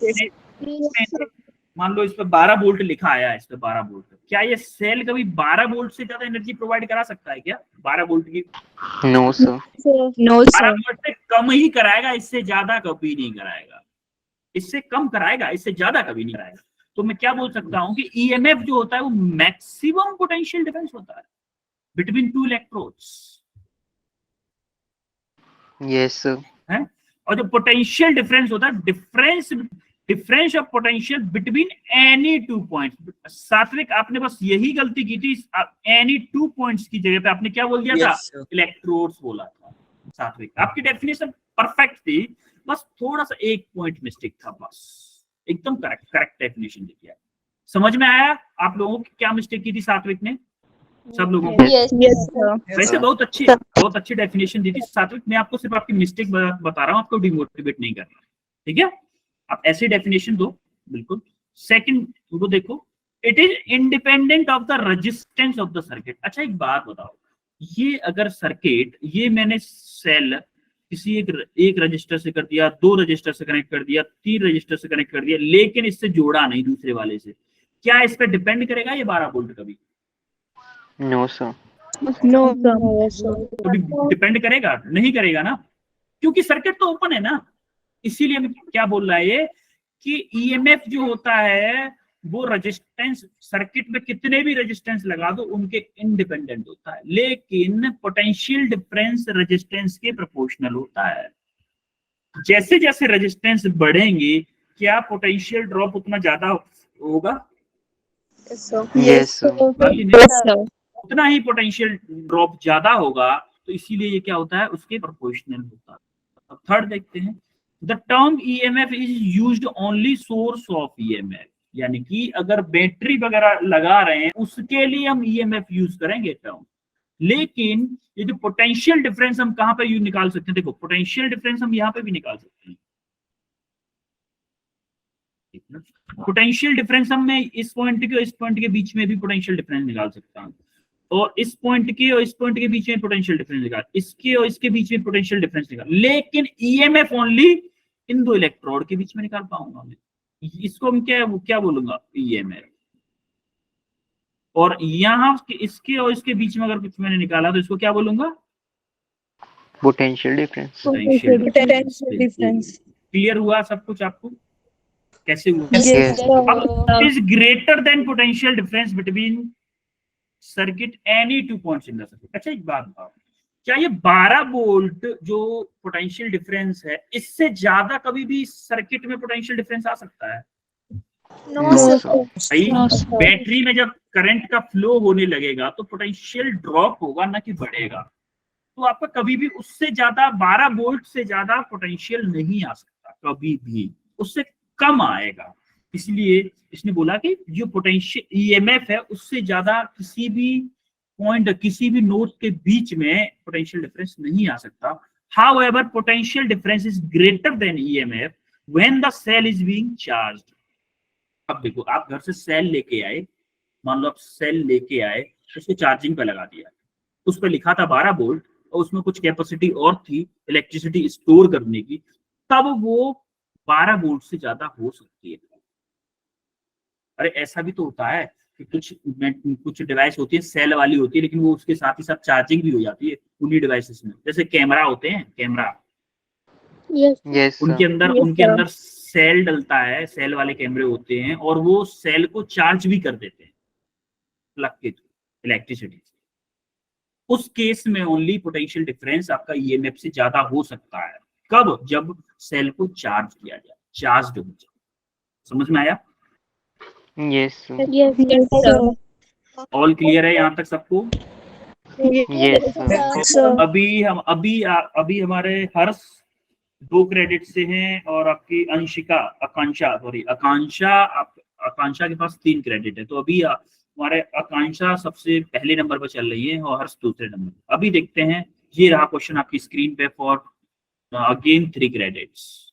मान लो इस पे 12 वोल्ट लिखा आया है, इस पे 12 वोल्ट, क्या ये सेल कभी 12 वोल्ट से ज्यादा एनर्जी प्रोवाइड करा सकता है क्या? 12 वोल्ट की No, sir. No, 12 sir. Volt से कम ही कराएगा, इससे ज्यादा कभी नहीं कराएगा। इससे कम कराएगा, इससे ज्यादा कभी नहीं कराएगा। तो मैं क्या बोल सकता हूं कि ईएमएफ जो होता है वो मैक्सिमम पोटेंशियल डिफरेंस होता है between two electrodes Yes, sir. है। और जो पोटेंशियल डिफरेंस होता है, difference of potential between any two points. सात्विक आपने बस यही गलती की थी, एनी टू पॉइंट्स की जगह पे आपने क्या बोल दिया था? Yes, sir. इलेक्ट्रोड्स बोला था। सात्विक आपकी डेफिनेशन परफेक्ट थी, बस थोड़ा सा एक पॉइंट मिस्टेक था, बस एकदम करेक्ट डेफिनेशन दी है। समझ में आया आप लोगों की क्या मिस्टेक की थी सात्विक ने? सब लोगों को Yes, Yes, sir. वैसे बहुत अच्छी डेफिनेशन दी थी सात्विक। मैं आपको सिर्फ आपकी मिस्टेक बता रहा हूँ, आपको डिमोटिवेट नहीं करना, ठीक है? आप ऐसी डेफिनेशन दो बिल्कुल। सेकंड वो देखो, it is independent of the resistance of the circuit. अच्छा एक बात बताओ, ये अगर सर्किट, ये मैंने सेल किसी एक रजिस्टर से कर दिया, 2 रजिस्टर से कनेक्ट कर दिया, 3 रजिस्टर से कनेक्ट कर दिया, लेकिन इससे जोड़ा नहीं दूसरे वाले से, क्या इस पे डिपेंड करेगा ये 12 वोल्ट? कभी No, sir. No, sir. कभी डिपेंड करेगा? नहीं करेगा ना, क्योंकि सर्किट तो ओपन है ना। इसीलिए मैं क्या बोल रहा है ये कि ईएमएफ जो होता है वो रेजिस्टेंस, सर्किट में कितने भी रेजिस्टेंस लगा दो उनके इंडिपेंडेंट होता है, लेकिन पोटेंशियल डिफरेंस रेजिस्टेंस के प्रोपोर्शनल होता है। जैसे जैसे रेजिस्टेंस बढ़ेंगे क्या पोटेंशियल ड्रॉप उतना ज्यादा होगा? Yes, sir. Yes, sir. Yes, sir. उतना ही पोटेंशियल ड्रॉप ज्यादा होगा, तो इसीलिए ये क्या होता है, उसके प्रोपोर्शनल होता है। अब थर्ड देखते हैं, the term EMF is used only source of EMF, यानी कि अगर बैटरी वगैरह लगा रहे हैं उसके लिए हम ईएमएफ यूज करेंगे टर्म, लेकिन ये जो पोटेंशियल डिफरेंस हम कहां पे निकाल सकते हैं? देखो पोटेंशियल डिफरेंस हम यहाँ पे भी निकाल सकते हैं। पोटेंशियल डिफरेंस हम मैं इस पॉइंट के और इस पॉइंट के बीच में भी पोटेंशियल डिफरेंस निकाल सकता हूँ, और इस पॉइंट के और इस पॉइंट के बीच में पोटेंशियल डिफरेंस निकाल, इसके और इसके बीच में पोटेंशियल डिफरेंस निकाल, लेकिन ईएमएफ ओनली इन 2 इलेक्ट्रोड के बीच में निकाल पाऊंगा मैं। इसको हम क्या बोलूंगा? ईएमएफ। और यहाँ इसके और इसके बीच में अगर कुछ मैंने निकाला तो इसको क्या बोलूंगा? Potential difference. Potential difference. Clear हुआ सब कुछ आपको? कैसे हुआ? Yes. अब is greater then potential difference between circuit any 2 points in the circuit. अच्छा एक बात बताओ, क्या ये 12 वोल्ट जो पोटेंशियल डिफरेंस है इससे ज्यादा कभी भी सर्किट में पोटेंशियल डिफरेंस आ सकता है? No No, sir. sir. भाई बैटरी में जब करंट का फ्लो होने लगेगा तो पोटेंशियल ड्रॉप होगा ना कि बढ़ेगा। तो आपका कभी भी उससे ज्यादा 12 वोल्ट से ज्यादा पोटेंशियल नहीं आ सकता, कभी भी उससे कम आएगा। इसलिए इसने बोला कि जो पोटेंशियल ईएमएफ है उससे ज्यादा किसी भी पॉइंट किसी भी नोड के बीच में पोटेंशियल डिफरेंस नहीं आ सकता। However potential difference is greater than EMF when the cell is being charged. अब देखो आप घर से सेल लेके आए, मान लो आप सेल लेके आए, उसको चार्जिंग पे लगा दिया, उस पर लिखा था 12 वोल्ट और उसमें कुछ कैपेसिटी और थी इलेक्ट्रिसिटी स्टोर करने की, तब वो 12 वोल्ट से ज्यादा हो सकती है। अरे ऐसा भी तो होता है कि कुछ डिवाइस होती है सेल वाली होती है लेकिन वो उसके साथ ही साथ चार्जिंग भी हो जाती है उन्हीं डिवाइसेस में। जैसे कैमरा होते हैं, कैमरा Yes. Yes, उनके sir. अंदर Yes, उनके sir. अंदर सेल डलता है, सेल वाले कैमरे होते हैं और वो सेल को चार्ज भी कर देते हैं प्लग के थ्रू इलेक्ट्रिसिटी। उस केस में ओनली पोटेंशियल डिफरेंस आपका ईएमएफ से ज्यादा हो सकता है। कब? जब सेल को चार्ज किया जाए, चार्ज हो जाए। समझ में आया? Yes, sir. Yes, sir. All clear है यहाँ तक सबको? Yes, sir. सर। अभी हमारे हर्ष 2 क्रेडिट से हैं और आपकी आकांक्षा के पास 3 क्रेडिट है। तो अभी हमारे आकांक्षा सबसे पहले नंबर पर चल रही है और हर्ष दूसरे नंबर पर। अभी देखते हैं, ये रहा क्वेश्चन आपकी स्क्रीन पे फॉर अगेन 3 क्रेडिट्स।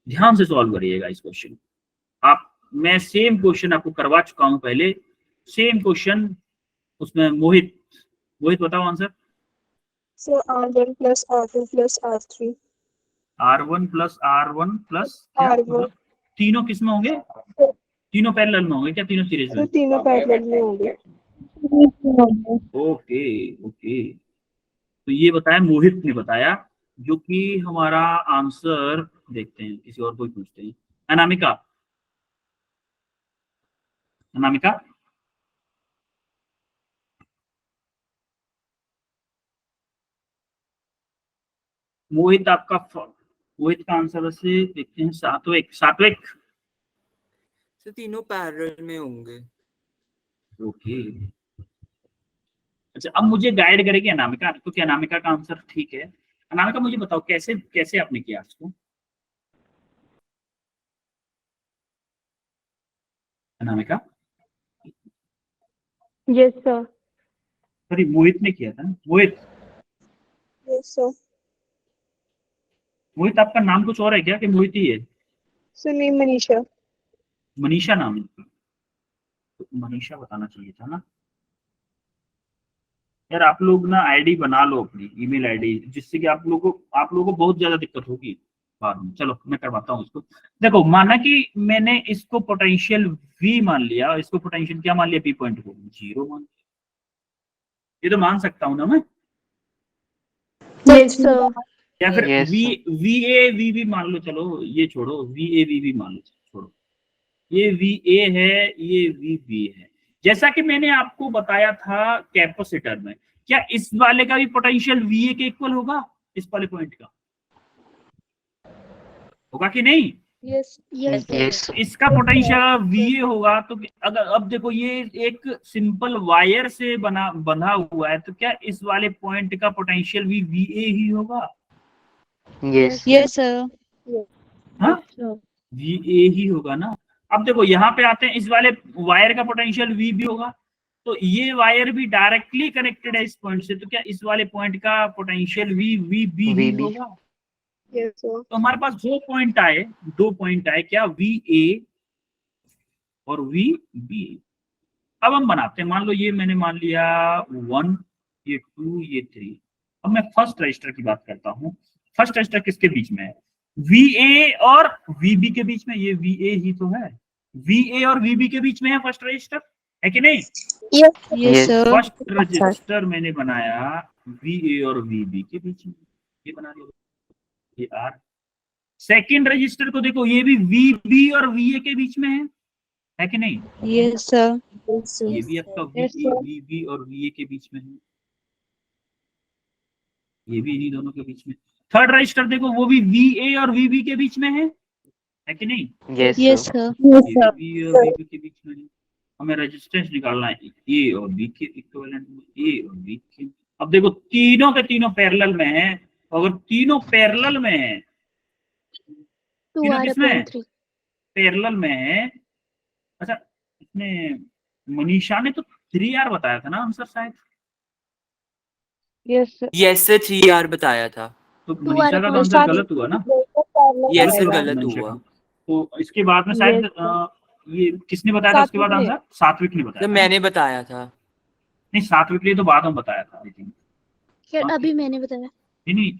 ध्यान से सॉल्व करिएगा इस क्वेश्चन। मैं सेम क्वेश्चन आपको करवा चुका हूं पहले, सेम क्वेश्चन। उसमें मोहित बताओ आंसर। सो R1 plus R2 plus R3। R1 plus R1 plus R1 तीनों किस में होंगे? तीनों पैरेलल में होंगे क्या? तीनों सीरीज में? तो तीनों पैरेलल में होंगे। ओके। तो ये बताया मोहित ने बताया, जो कि हमारा आंसर देखते हैं, किसी और को पूछते हैं। अनामिका मोहित का आंसर वैसे देखते हैं, सात्विक। तो तीनों पैरेलल में होंगे। ओके। अच्छा अब मुझे गाइड करेगी अनामिका, तो क्या अनामिका का आंसर ठीक है? अनामिका मुझे बताओ कैसे आपने किया इसको? Anamika? Yes sir. Sorry Mohit ने किया था ना? Yes sir. मोहित आपका नाम कुछ और है क्या कि मोहित ही है? सुनी मनीषा। मनीषा नाम है? तो मनीषा बताना चाहिए था ना यार। आप लोग ना आईडी बना लो अपनी, ईमेल आईडी, जिससे कि आप लोगों को बहुत ज्यादा दिक्कत होगी बाद में। चलो मैं करवाता हूँ इसको। देखो माना कि मैंने इसको पोटेंशियल V मान लिया, इसको पोटेंशियल क्या मान लिया? P पॉइंट को 0 मान लिया। ये तो मान सकता हूँ ना मैं? Yes sir. या फिर Yes, VA मान लो। चलो ये छोड़ो, VA मान लो, छोड़ो। ये VA है, ये VB है। जैसा कि मैंने आपको बताया था कैपेसिटर में, क्या इस वाले का भी पोटेंशियल VA के इक्वल होगा? इस वाले पॉइंट का होगा कि नहीं? Yes Yes, sir. yes, इसका पोटेंशियल VA होगा। तो अगर अब देखो ये एक सिंपल वायर से बंधा हुआ है, तो क्या इस वाले पॉइंट का पोटेंशियल भी VA ही होगा? yes, yes sir. हाँ VA ही होगा ना। अब देखो यहाँ पे आते हैं, इस वाले वायर का पोटेंशियल VB होगा, तो ये वायर भी डायरेक्टली कनेक्टेड है इस पॉइंट से, तो क्या इस वाले पॉइंट का पोटेंशियल VB ही VB. होगा? Yes sir. तो हमारे पास 2 पॉइंट आए क्या? VA और VB। अब हम बनाते हैं, मान लो ये मैंने मान लिया 1, ये 2, ये 3। अब मैं फर्स्ट रजिस्टर की बात करता हूँ। फर्स्ट रजिस्टर किसके बीच में है? VA और VB के बीच में। ये VA ही तो है, VA और VB के बीच में है फर्स्ट रजिस्टर, है कि नहीं? yes, फर्स्ट रजिस्टर मैंने बनाया VA और VB के बीच में, ये बना लिया, ये R। सेकंड रजिस्टर को देखो, ये भी वीबी और वीए के बीच में है कि नहीं? Yes, sir. ये भी आपका Yes, sir. वीबी और वीए के बीच में है, ये भी इन्हीं दोनों के बीच में। थर्ड रजिस्टर देखो, वो भी वीए और वीबी के बीच में है कि नहीं? Yes, Yes, sir. sir. Yes, ये भी वी और वीबी के बीच में है। हमें रेजिस्टेंस निकालना है ए और बी के इक्विवेलेंट में, ए और बी के। अब देखो तीनों के तीनों पैरेलल में है, अगर तीनों पैरेलल में है, तीनों किसमें है? पैरेलल में है। अच्छा, इसने मनीषा ने तो 3R बताया था ना आंसर शायद? Yes, sir. Yes sir 3R बताया था। तो मनीषा का तो आंसर साथ- गलत हुआ ना? यस सर गलत गलत मनीषा हुआ। का। तो इसके बाद में शायद ये किसने बताया था उसके बाद सात्विक ने। आंसर? सात्विक ने बताया सर था। मैंने बताया था। नहीं, सात्विक ने तो बाद में बताया था आई थिंक। सर अभी मैंने बताया। नहीं,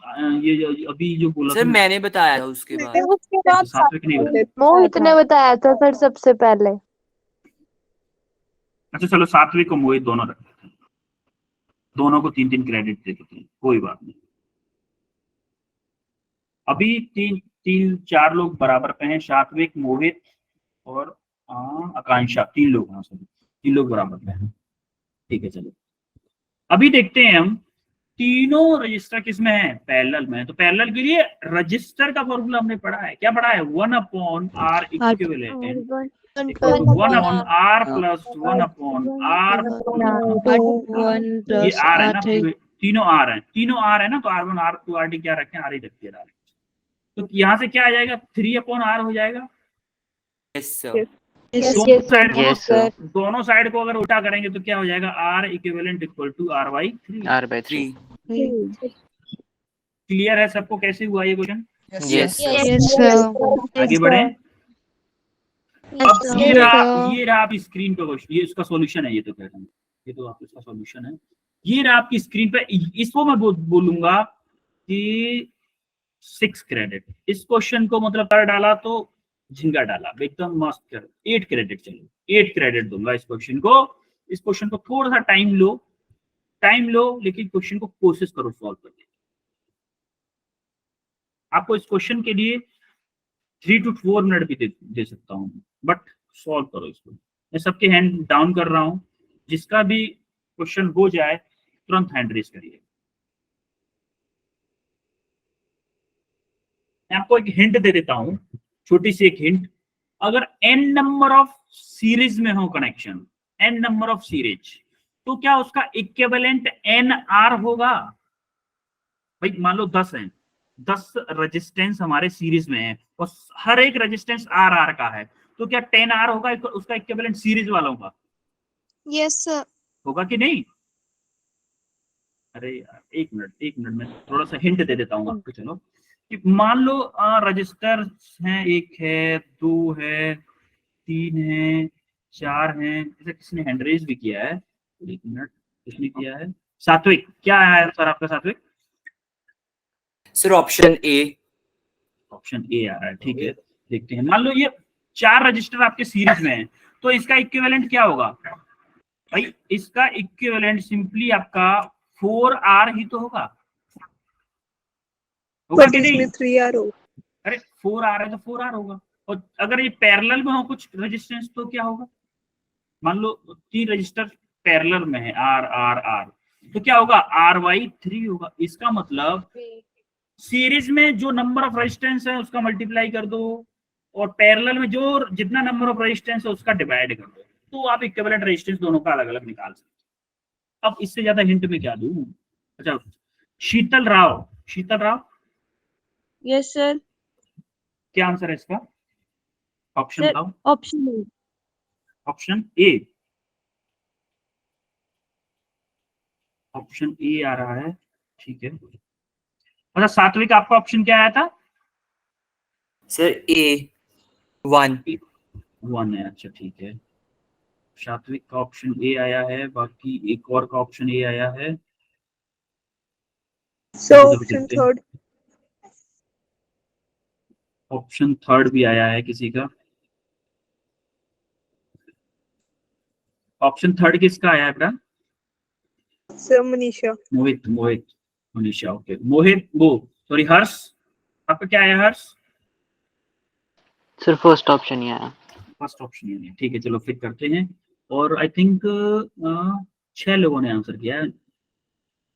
ये अभी जो बोला सर था मैंने बताया था उसके बाद। उसके बाद सात्विक नहीं बताया। मोहित ने बताया था सर सबसे पहले। अच्छा चलो, सात्विक को मोहित दोनों रखते हैं, दोनों को 3-3 क्रेडिट दे देते हैं, कोई बात नहीं। अभी 3-4 लोग बराबर पे हैं, सात्विक, मोहित और आकांक्षा, 3 लोग हैं, सभी 3 लोग बराबर पे हैं। ठीक है, चलो अभी देखते हैं हम तीनों रजिस्टर किसमें है? पैरेलल में। तो पैरेलल के लिए रजिस्टर का फॉर्मूला हमने पढ़ा है, क्या पढ़ा है? 1/r equivalent 1/r plus 1/r, ये r है ना, तीनों r है, ना, तो r1 r2 r क्या रखें? r ही रखिए। तो यहाँ से क्या आ जाएगा? 3/r हो जाएगा। Yes sir. Yes, sir. दोनों साइड को अगर उल्टा करेंगे तो क्या हो जाएगा? r equivalent equal to r/3। R/3. Clear है सबको कैसे हुआ ये question? Yes, sir. Yes, sir. आगे बढ़े। अब ये Yes, रहा sir. ये रहा आपकी स्क्रीन पे क्वेश्चन, ये इसका सॉल्यूशन है, ये तो कह रहा हूँ, ये तो आपका सॉल्यूशन है। ये रहा आपकी स्क्रीन पे, इसको मैं बोलूंगा कि 6 क्रेडिट। इस क्वेश्चन को मतलब कर डाला तो झिंगा डाला, एकदम मस्त कर 8 क्रेडिट। चलो 8 क्रेडिट दूंगा इस क्वेश्चन को। इस क्वेश्चन को थोड़ा सा टाइम लो, लेकिन क्वेश्चन को कोशिश करो सॉल्व करने की। आपको इस क्वेश्चन के लिए 3 to 4 मिनट भी दे सकता हूँ, बट सॉल्व करो इसको। मैं सबके हैंड डाउन कर रहा हूँ, जिसका भी क्वेश्चन हो जाए तुरंत हैंड रेज करिए। मैं आपको एक हिंट दे देता हूं, छोटी सी एक हिंट। अगर n नंबर ऑफ सीरीज में हो connection, n number of series, तो क्या उसका इक्विवेलेंट nr होगा? भाई मान लो 10 हैं, 10 रेजिस्टेंस हमारे सीरीज में है और हर एक रेजिस्टेंस r का है, तो क्या 10r होगा उसका इक्विवेलेंट सीरीज वालों का? Yes, sir. होगा कि नहीं? अरे यार एक मिनट में थोड़ा सा हिंट दे देता हूँ आपको। चलो कि मान लो रजिस्टर हैं, 1 है, 2 है, 3 है, 4 है। जैसे किसने हैंड रेज भी किया है, एक मिनट, किसने किया है? सात्विक। क्या है सर आपका सात्विक? सर ऑप्शन ए आ रहा है, ठीक है देखते हैं। मान लो ये 4 रजिस्टर आपके सीरीज में है, तो इसका इक्विवेलेंट क्या होगा? भाई इसका इक्विवेलेंट सिंपली आपका 4r ही तो होगा कि नहीं? 3R होगा। अरे 4r है तो 4r होगा। और अगर ये पैरेलल में हो कुछ रेजिस्टेंस तो क्या होगा? मान लो 3 रजिस्टर पैरेलल में है, r, तो क्या होगा? r/3 होगा। इसका मतलब सीरीज में जो नंबर ऑफ रेजिस्टेंस है उसका मल्टीप्लाई कर दो, और पैरेलल में जो जितना नंबर ऑफ रेजिस्टेंस है उसका डिवाइड कर दो, तो आप इक्विवेलेंट रेजिस्टेंस दोनों का अलग अलग निकाल सकते हैं। अब इससे ज्यादा हिंट में क्या दूं? अच्छा, शीतल राव, Yes, sir. क्या आंसर है इसका? ऑप्शन Sir, बताओ। Option ए आ रहा है, ठीक है। अच्छा सात्विक, आपका ऑप्शन क्या आया था? सर ए 1 है। अच्छा ठीक है, सात्विक का ऑप्शन ए आया है, बाकी एक और का ऑप्शन ए आया है। So option third. Option third भी आया है किसी का। ऑप्शन थर्ड किसका आया है बेटा? Sir Manisha. मोहित, मनीषा, ओके। मोहित, वो सॉरी हर्ष, आपका क्या आया हर्ष? सर फर्स्ट ऑप्शन ही आया। फर्स्ट ऑप्शन ये नहीं, ठीक है चलो फिर करते हैं। और आई थिंक 6 लोगों ने आंसर किया है,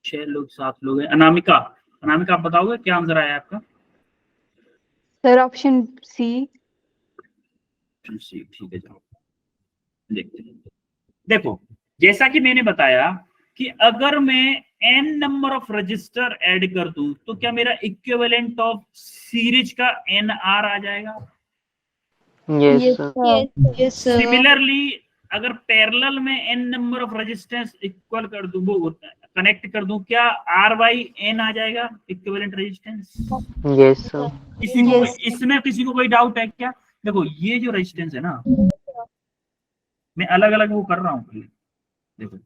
6 लोग 7 लोग हैं। अनामिका, अनामिका आप बताओगे क्या आंसर आया आपका? Sir option C. सी, ठीक है चलो देखते हैं। देखो जैसा कि मैंने बताया कि अगर मैं n number of register add कर दूं तो क्या मेरा इक्विवेलेंट ऑफ सीरीज का nr आ जाएगा? Yes sir. Yes, sir. Similarly अगर पैरेलल में n number of resistance equal कर दूं, वो कनेक्ट कर दूं, क्या r बाई n आ जाएगा इक्विवेलेंट रेजिस्टेंस? Yes sir. किसी को इसमें किसी को कोई डाउट है क्या? देखो ये जो रेजिस्टेंस है ना, मैं अलग अलग वो कर रहा हूँ पहले। देखो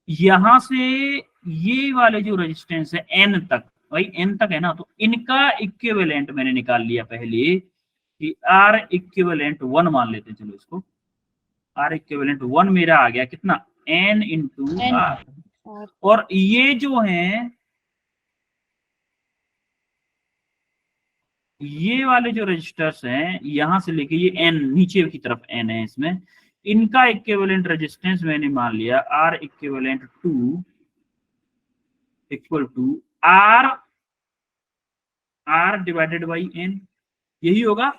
यहां से ये वाले जो रेजिस्टेंस है n तक, भाई n तक है ना, तो इनका इक्विवेलेंट मैंने निकाल लिया पहले कि r इक्विवेलेंट 1 मान लेते हैं, चलो इसको r इक्विवेलेंट 1 मेरा आ गया कितना, n इंटू r। और ये जो है ये वाले जो रजिस्टर्स हैं यहां से लेके ये n नीचे की तरफ n है, इसमें इनका इक्विवेलेंट रेजिस्टेंस मैंने मान लिया r equivalent 2 equal to r divided by n, यही होगा?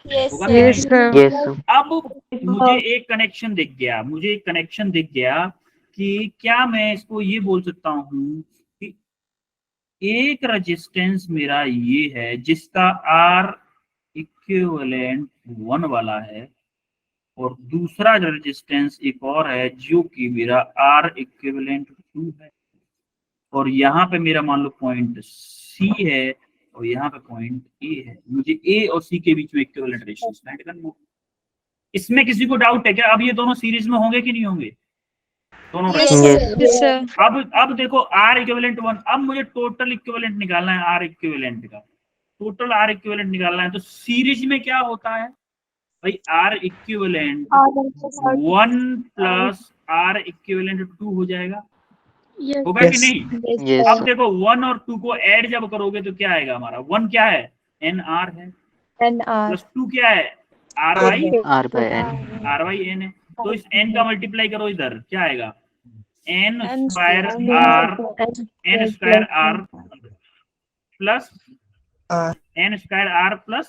Yes, होगा sir. कि यस नहीं? सर। Yes sir. अब मुझे एक कनेक्शन दिख गया, मुझे एक कनेक्शन दिख गया कि क्या मैं इसको ये बोल सकता हूं कि एक रेजिस्टेंस मेरा ये है जिसका R इक्विवेलेंट 1 वाला है, और दूसरा रेजिस्टेंस एक और है जो कि मेरा R इक्विवेलेंट 2 है, और यहाँ पे मेरा मान लो पॉइंट C है और यहाँ पे पॉइंट A है। मुझे A और C के बीच में इक्विवेलेंट रेजिस्टेंस फाइंड करना है। इसमें किसी को डाउट है क्या? अब ये दोनों सीरीज में होंगे कि नहीं होंगे दोनों? Yes, Yes. sir. अब देखो R इक्विवेलेंट 1, अब मुझे टोटल इक्विवेलेंट निकालना है, R इक्विवेलेंट का टोटल R इक्विवेलेंट निकालना है। तो सीरीज में क्या होता है भाई, R equivalent 1 plus R equivalent 2 हो जाएगा, होगा कि नहीं? यस अब सर। देखो 1 और 2 को ऐड जब करोगे तो क्या आएगा हमारा, 1 क्या है NR है, प्लस 2 क्या है R by R by N. n है। तो इस n का मल्टीप्लाई करो इधर, क्या आएगा n square r plus n square r plus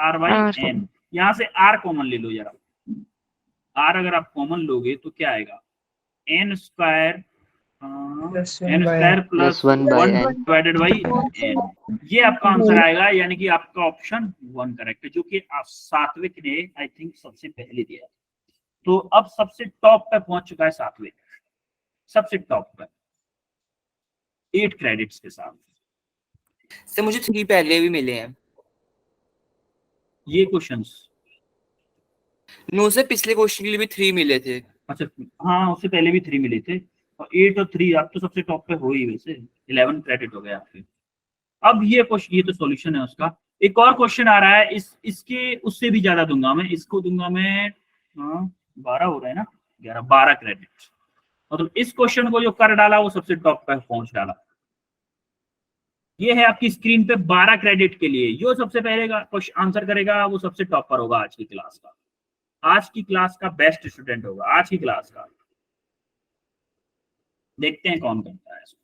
r by n। यहाँ से r कॉमन ले लो जरा, r अगर आप कॉमन लोगे तो क्या आएगा n square plus 1 by 1 n। Divided by n। ये आपका आंसर आएगा, यानी कि आपका ऑप्शन 1 करेक्ट है, जो कि आप सात्विक ने आई थिंक सबसे पहले दिया। तो अब सबसे टॉप पे पहुंच चुका है सात्विक, सबसे टॉप पे 8 क्रेडिट्स के साथ। सर मुझे 3 पहले भी मिले हैं। ये क्वेश्चंस, नो सर पिछले क्वेश्चन के लिए भी 3 मिले थे। अच्छा हाँ उससे पहले भी 3 मिले थे, और 8 और 3 आप तो सबसे टॉप पे हो ही, वैसे 11 क्रेडिट हो गए आपके। अब ये क्वेश्चन, ये तो सॉल्यूशन है उसका। एक और क्वेश्चन आ रहा है, इसके उससे भी ज्यादा दूंगा मैं, इसको दूंगा मैं 12 हो रहा है ना, 12 क्रेडिट। मतलब इस क्वेश्चन को जो कर डाला वो सबसे टॉप पे पहुंच डाला। ये है आपकी स्क्रीन पे 12 क्रेडिट के लिए, जो सबसे पहले का क्वेश्चन आंसर करेगा वो सबसे टॉप पर होगा आज की क्लास का, आज की क्लास का बेस्ट स्टूडेंट होगा आज की क्लास का। देखते हैं कौन करता है इसको।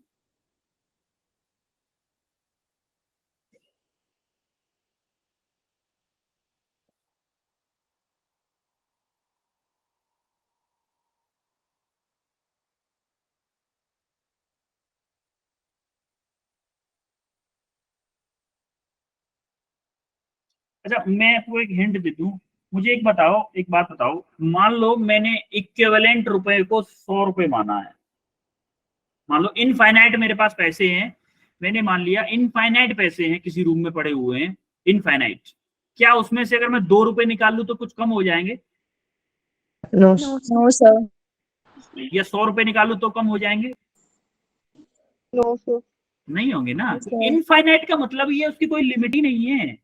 अच्छा मैं आपको एक हिंट दे दूं, मुझे एक बताओ, एक बात बताओ, मान लो मैंने इक्विवेलेंट रुपए को 100 रुपए माना है, मान लो इनफाइनाइट मेरे पास पैसे हैं, मैंने मान लिया इनफाइनाइट पैसे हैं किसी रूम में पड़े हुए हैं इनफाइनाइट, क्या उसमें से अगर मैं 2 रुपए निकाल लूं तो कुछ कम हो जाएंगे? No sir. या 100 रुपए निकालूं तो कम हो जाएंगे? No sir. नहीं होंगे ना। इनफाइनाइट का मतलब ये उसकी कोई लिमिट ही नहीं है,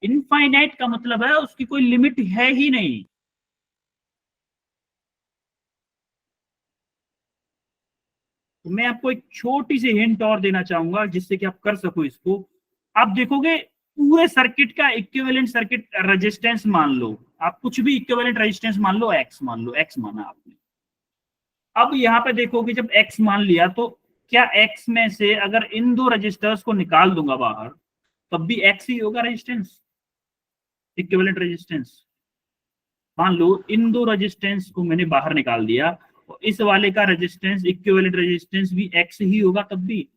इनफाइनाइट का मतलब है उसकी कोई लिमिट है ही नहीं। तो मैं आपको एक छोटी सी हिंट और देना चाहूंगा जिससे कि आप कर सको इसको। आप देखोगे पूरे सर्किट का इक्विवेलेंट सर्किट रेजिस्टेंस मान लो, आप कुछ भी इक्विवेलेंट रेजिस्टेंस मान लो, एक्स मान लो, एक्स माना आपने। अब यहाँ पे देखोगे जब एक्स मान लिया तो क्या एक्स में से अगर इन दो रजिस्टर्स को निकाल दूंगा बाहर तब भी एक्स ही होगा रेजिस्टेंस, इक्विवेलेंट रेजिस्टेंस। मान लो इन दो रेजिस्टेंस को मैंने बाहर निकाल दिया और इस वाले का रेजिस्टेंस इक्विवेलेंट रेजिस्टेंस भी एक्स ही होगा, तब भी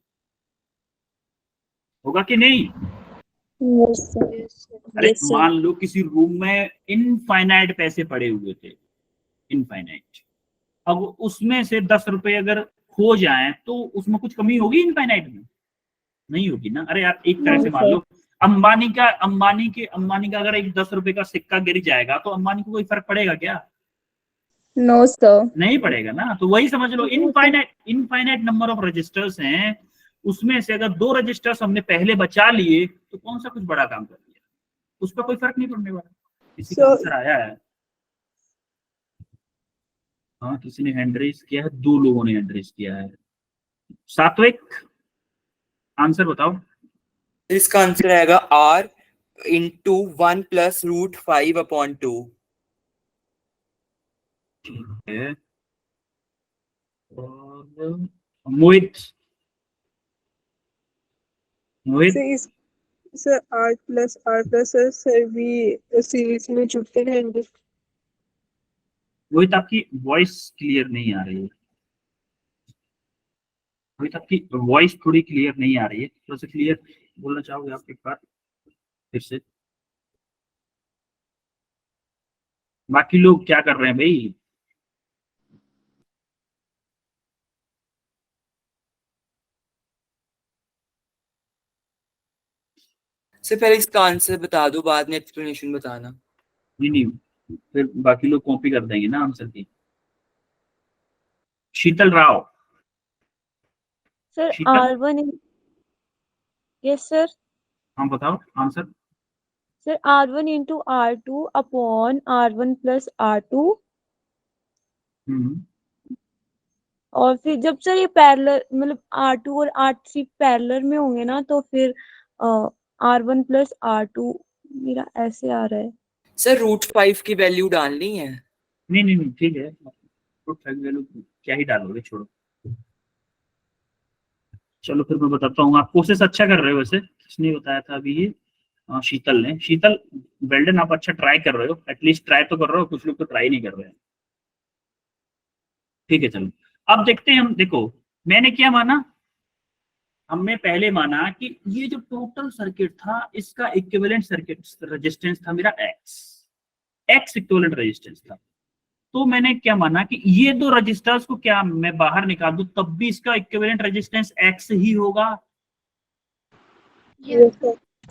होगा कि नहीं? अरे मान लो किसी रूम में इनफाइनाइट पैसे पड़े हुए थे, इनफाइनाइट, अब उसमें से 10 रुपए अगर खो जाए तो उसमें कुछ कमी होगी इनफाइनाइट में? नहीं होगी ना। अरे यार एक तरह से मान लो अंबानी का अगर एक 10 रुपए का सिक्का गिर जाएगा तो अंबानी को कोई फर्क पड़ेगा क्या? नो सर, नहीं पड़ेगा ना। तो वही समझ लो, इनफाइनाइट नंबर ऑफ रजिस्टर्स हैं, उसमें से अगर 2 रजिस्टर्स हमने पहले बचा लिए तो कौन सा कुछ बड़ा काम कर लिया, उस पर कोई फर्क नहीं पड़ने वाला। किसी का आंसर आया है? हाँ किसी ने हैंड रेज किया है, 2 लोगों ने हैंड रेज किया है। सात्विक आंसर बताओ। इसका आंसर आएगा R into 1 plus root 5 upon 2। ठीक है, और मोहित सर R प्लस सर भी सीरीज में जुड़ते रहेंगे। मोहित आपकी वॉइस क्लियर नहीं आ रही है, मोहित आपकी वॉइस थोड़ी क्लियर नहीं आ रही है, थोड़ा सा क्लियर बोलना चाहोगे आप एक बार फिर से? बाकी लोग क्या कर रहे हैं भाई? से पहले इसका आंसर बता दो, बाद में एक्सप्लेनेशन बताना। नहीं, फिर बाकी लोग कॉपी कर देंगे ना आंसर की। शीतल राव। सर शीतल? R1 yes sir. हाँ बताओ answer. Sir R1 into R2 upon R1 plus R2। और फिर जब सर ये पैरेलल मतलब R2 और R3 पैरेलल में होंगे ना तो फिर R1 plus R2 मेरा ऐसे आ रहा है। सर रूट 5 की वैल्यू डालनी है? नहीं ठीक है, रूट 5 वैल्यू क्या ही डालोगे, छोड़ो। चलो फिर मैं बताता हूँ, आप कोशिश अच्छा कर रहे हो वैसे। किसने बताया था अभी ये? शीतल ने। शीतल वेल्डन, आप अच्छा ट्राई कर रहे हो, एटलीस्ट ट्राई तो कर रहे हो, कुछ लोग तो ट्राई नहीं कर रहे हैं। ठीक है चलो अब देखते हैं हम। देखो मैंने क्या माना, हमने पहले माना कि ये जो टोटल सर्किट था इसका इक्विवेलेंट सर्किट रेजिस्टेंस था मेरा एक्स इक्विवेलेंट रेजिस्टेंस था। तो मैंने क्या माना कि ये 2 रजिस्टर्स को क्या मैं बाहर निकाल दूं तब भी इसका इक्विवेलेंट रेजिस्टेंस एक्स ही होगा।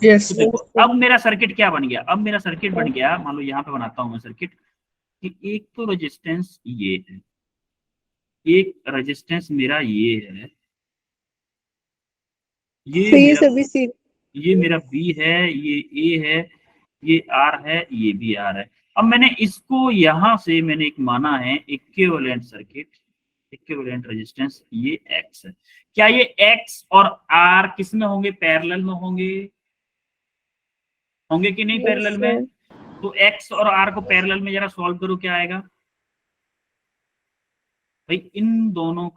यस। देखो अब मेरा सर्किट क्या बन गया, अब मेरा सर्किट बन गया, मान लो यहाँ पे बनाता हूं मैं सर्किट कि एक तो रेजिस्टेंस ये है, एक रेजिस्टेंस मेरा ये है, ये मेरा बी है, ये ए है, ये आर है, ये भी आर है। अब मैंने इसको यहां से मैंने एक माना है इक्विवेलेंट सर्किट, इक्विवेलेंट रेजिस्टेंस, ये एक्स है। क्या ये एक्स और आर किस में होंगे? पैरेलल में होंगे कि नहीं पैरेलल में? तो एक्स और आर को पैरेलल में जरा सॉल्व करो, क्या आएगा भाई? इन दोनों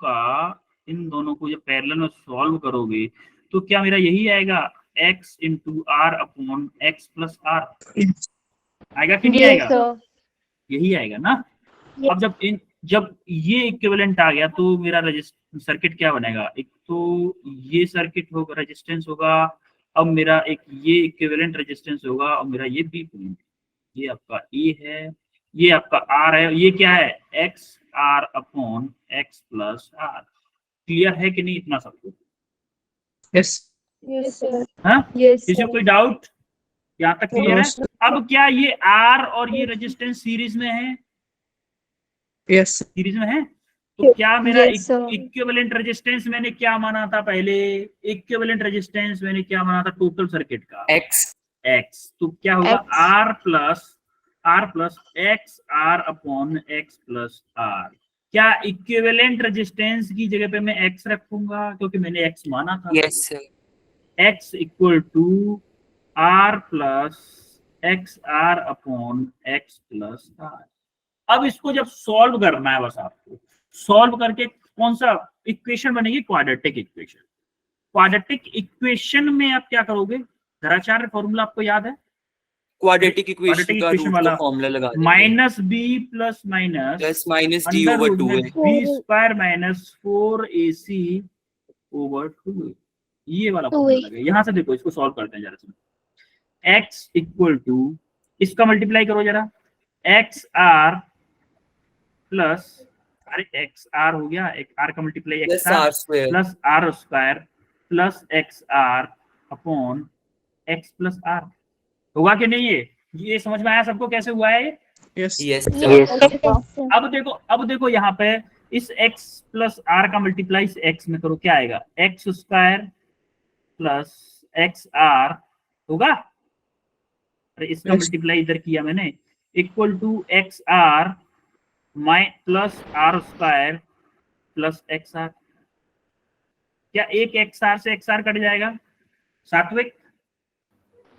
को जब पैरेलल में सॉल्व करोगे तो क्या मेरा यही आएगा, x into R upon x plus R आएगा कि नहीं आएगा? यही आएगा ना। अब जब ये इक्विवेलेंट आ गया तो मेरा सर्किट क्या बनेगा? एक तो ये सर्किट होगा, रेजिस्टेंस होगा, अब मेरा एक ये इक्विवेलेंट रेजिस्टेंस होगा और मेरा ये बी पॉइंट, ये आपका ए है, ये आपका आर है, ये क्या है? X r upon x plus r. Clear है कि नहीं इतना सबको? Yes sir. हाँ किसी को कोई डाउट? यहाँ तक क्लियर है? अब क्या ये आर और ये रेजिस्टेंस सीरीज में है? यस सीरीज में है। तो क्या मेरा इक्विवेलेंट रेजिस्टेंस मैंने क्या माना था पहले? इक्विवेलेंट रेजिस्टेंस मैंने क्या माना था टोटल सर्किट का? एक्स। तो क्या होगा? R plus x r upon x plus r. क्या इक्विवेलेंट रेजिस्टेंस की जगह पे मैं एक्स रखूंगा क्योंकि मैंने एक्स माना था? Yes sir. x equal to r plus x r upon x plus r. अब इसको जब सॉल्व करना है, बस आपको सॉल्व करके कौन सा इक्वेशन बनेगी, क्वाड्रेटिक इक्वेशन। क्वाड्रेटिक इक्वेशन में आप क्या करोगे, धराचार्य फॉर्मूला आपको याद है, क्वाड्रेटिक इक्वेशन का इक्वेशन रूट वाला का फॉर्मूला लगा देंगे, minus b plus minus plus minus d under over root 2 में है, B square minus 4ac over 2। ये वाला फॉर्मूला लगे। यहां से देखो, इसको सॉल्व करते हैं जरा से। x इक्वल टू, इसका मल्टीप्लाई करो जरा, एक्स आर प्लस, अरे एक्स आर हो गया, एक आर का multiply x plus r square, plus r square plus x r upon x plus r. होगा कि नहीं? ये समझ में आया सबको कैसे हुआ है ये? Yes Yes, sir, sir. अब देखो यहाँ पे इस x प्लस r का मल्टीप्लाई इस x में करो, क्या आएगा, x square plus x r होगा, अरे इसका मल्टीप्लाई इधर किया मैंने, equal to x r plus r square plus x r. क्या एक एक्स आर से एक्स आर कट जाएगा? सात्विक,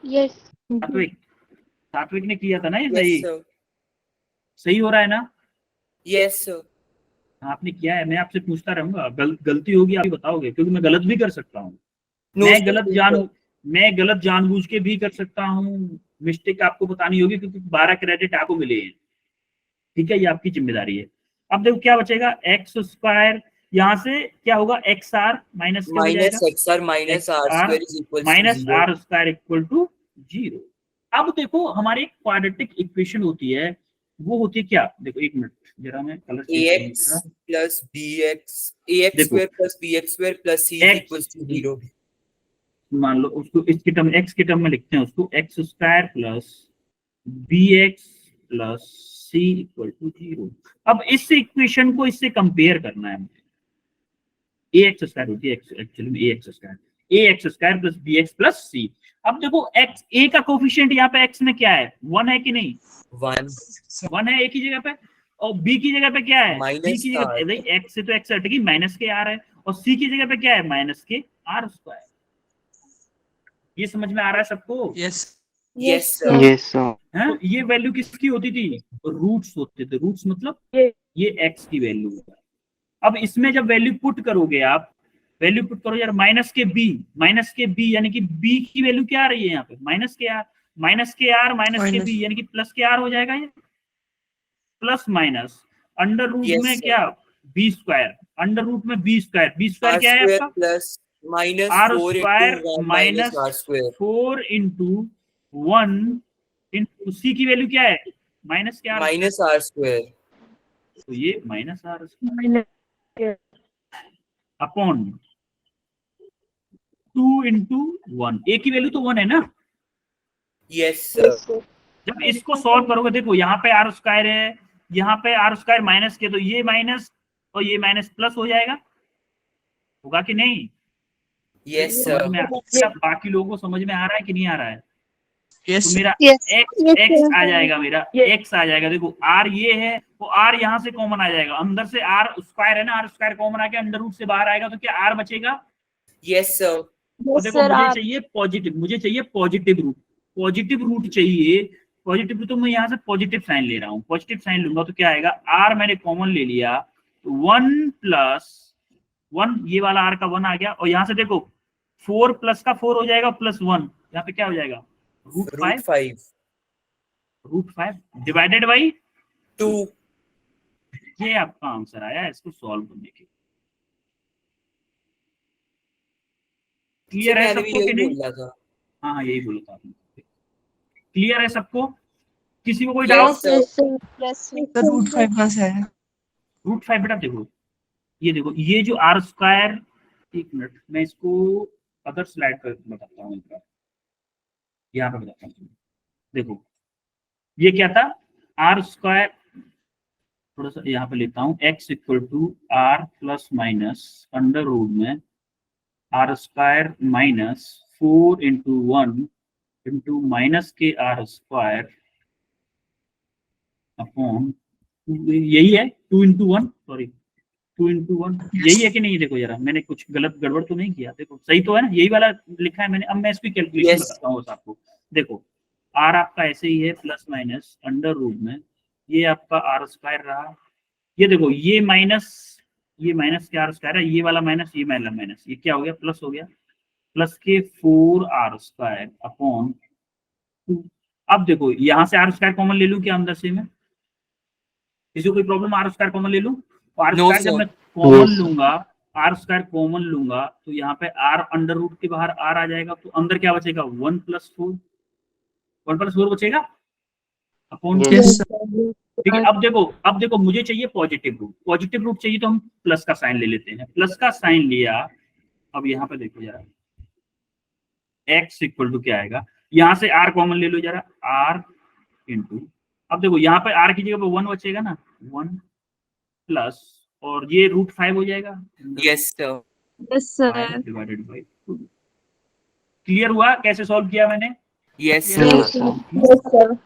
यस सात्विक ने किया था ना ये? यस सही सर, सही हो रहा है ना? यस सर, आपने किया है, मैं आपसे पूछता रहूंगा, गलती होगी आप ही बताओगे, क्योंकि मैं गलत भी कर सकता हूँ, No, मैं sir. गलत जानबूझ के भी कर सकता हूँ, मिस्टेक आपको बतानी होगी, क्योंकि 12 क्रेडिट आपको मिले हैं, ठीक है, ये आपकी जिम्मेदारी है। अब देखो क्या बचेगा, एक्स स्क्वायर, यहाँ से क्या होगा, x r minus minus x r minus r square is equal to minus r square equal to 0। अब देखो हमारी क्वाड्रेटिक इक्वेशन होती है, वो होती है क्या, देखो एक मिनट जरा मैं colour ax plus bx, ax देखो, square plus bx square plus c x equal to 0। मान लो उसको इसके टर्म, एक्स के टर्म में लिखते हैं उसको, x square plus b x plus c equal to 0। अब इस इक्वेशन को इससे कंपेयर करना है मुझे, ए एक्स स्क्वायर होती है एक्चुअली में, a x square plus b x plus c. अब देखो एक्स, ए का कोफिशिएंट यहाँ पे एक्स में क्या है, 1 है कि नहीं, 1 है एक ही जगह पे, और बी की जगह पे क्या है, बी की जगह पे एक्स से तो एक्स हटेगी, माइनस के आर है, और सी की जगह पे क्या है, माइनस के आर स्क्वायर। ये समझ में आ रहा है सबको? Yes Yes, sir. हैं? ये वैल्यू किसकी होती थी, रूट्स होते थे, रूट्स मतलब ये एक्स की वैल्यू है। अब इसमें जब वैल्यू पुट करोगे आप, वैल्यू पुट करो यार, माइनस के बी यानी कि बी की वैल्यू क्या आ रही है यहाँ पे, माइनस के आर माइनस के बी यानी कि प्लस के आर हो जाएगा, ये प्लस माइनस अंडर रूट में क्या, बी स्क्वायर, अंडर रूट में बी स्क्वायर क्या है आपका, plus minus r 4 square into 1 minus minus r square 4 into 1 into c की वैल्यू क्या है, माइनस क्या, माइनस r square, तो ये माइनस आर अपॉन 2 इंटू 1, ए की वैल्यू तो 1 है ना। यस सर, जब इसको सॉल्व करोगे, देखो यहाँ पे आर स्क्वायर है, यहाँ पे आर स्क्वायर माइनस के, तो ये माइनस और ये माइनस प्लस हो जाएगा, होगा कि नहीं? यस समझ सर, में आ, बाकी लोगों को समझ में आ रहा है कि नहीं आ रहा है? यस तो मेरा एक्स आ जाएगा, मेरा एक्स आ जाएगा, देखो आर ये है, वो आर यहाँ से कॉमन आ जाएगा, अंदर से आर स्क्वायर है ना, आर स्क्वायर कॉमन आके अंडर रूट से बाहर आएगा, तो क्या आर बचेगा? यस सर, तो देखो मुझे चाहिए पॉजिटिव रूट, चाहिए पॉजिटिव रूट, तो मैं यहाँ से पॉजिटिव साइन ले रहा हूँ, पॉजिटिव साइन लूंगा तो क्या आएगा, आर मैंने कॉमन ले लिया, तो 1 प्लस 1, ये वाला आर का 1 आ गया, और यहाँ से देखो 4 प्लस का 4 हो जाएगा, प्लस 1, यहाँ पे क्या हो जाएगा, रूट 5 डिवाइडेड बाई 2। ये आपका आंसर आया, इसको सॉल्व करने के। क्लियर है सबको कि नहीं? हाँ यही बोला था आपने, क्लियर है सबको, किसी को कोई डाउट? रूट 5 का है, रूट 5 बेटा देखो, ये जो आर स्क्वायर, एक मिनट मैं इसको अदर स्लाइड पर बताता हूँ, यहाँ पे बताता हूँ, देखो ये क्या था, आर स्क्वायर, थोड़ा सा यहाँ पे लेता हूँ, x equal to r plus minus under root में r square minus 4 into 1 into minus k r square upon, यही है 2 इंटू 1, सॉरी 2 into 1 यही है कि नहीं? देखो जरा, मैंने कुछ गलत गड़बड़ तो नहीं किया? देखो सही तो है ना, यही वाला लिखा है मैंने। अब मैं इसकी कैलकुलेशन Yes. बताता हूँ आपको। देखो r आपका ऐसे ही है प्लस माइनस अंडर रूट में, ये आपका r स्क्वायर रहा, ये देखो ये माइनस के r स्क्वायर है, ये वाला माइनस, ये वाला माइनस, ये क्या हो गया? प्लस हो गया, प्लस के 4r स्क्वायर अपॉन 2। अब देखो यहाँ से r स्क्वायर कॉमन ले लूं क्या अंदर से? मैं किसी को कोई प्रॉब्लम? r स्क्वायर कॉमन ले लूं? r No, स्क्वायर जब sir. मैं कॉमन Yes, sir. लूंगा, r स्क्वायर कॉमन लूंगा तो यहाँ पे r अंडर रूट के बाहर r आ जाएगा, तो अंदर क्या बचेगा? 1 + 4, 1 + 4 बचेगा अपॉन Yes. 2। Yes. ठीक है, अब देखो मुझे चाहिए पॉजिटिव रूट चाहिए, तो हम प्लस का साइन ले लेते हैं। प्लस का साइन लिया, अब यहाँ पे देखो जरा, x इक्वल टू क्या आएगा? यहाँ से r कॉमन ले लो जरा, r इंटू, अब देखो यहाँ पे r की जगह पे 1 बचेगा ना, 1 प्लस, और ये √5 हो जाएगा। Yes, sir. Yes sir. 5 divided by 2। Clear हुआ कैसे सॉल्व किया मैंने? Yes, Yes, sir. sir. Yes, sir.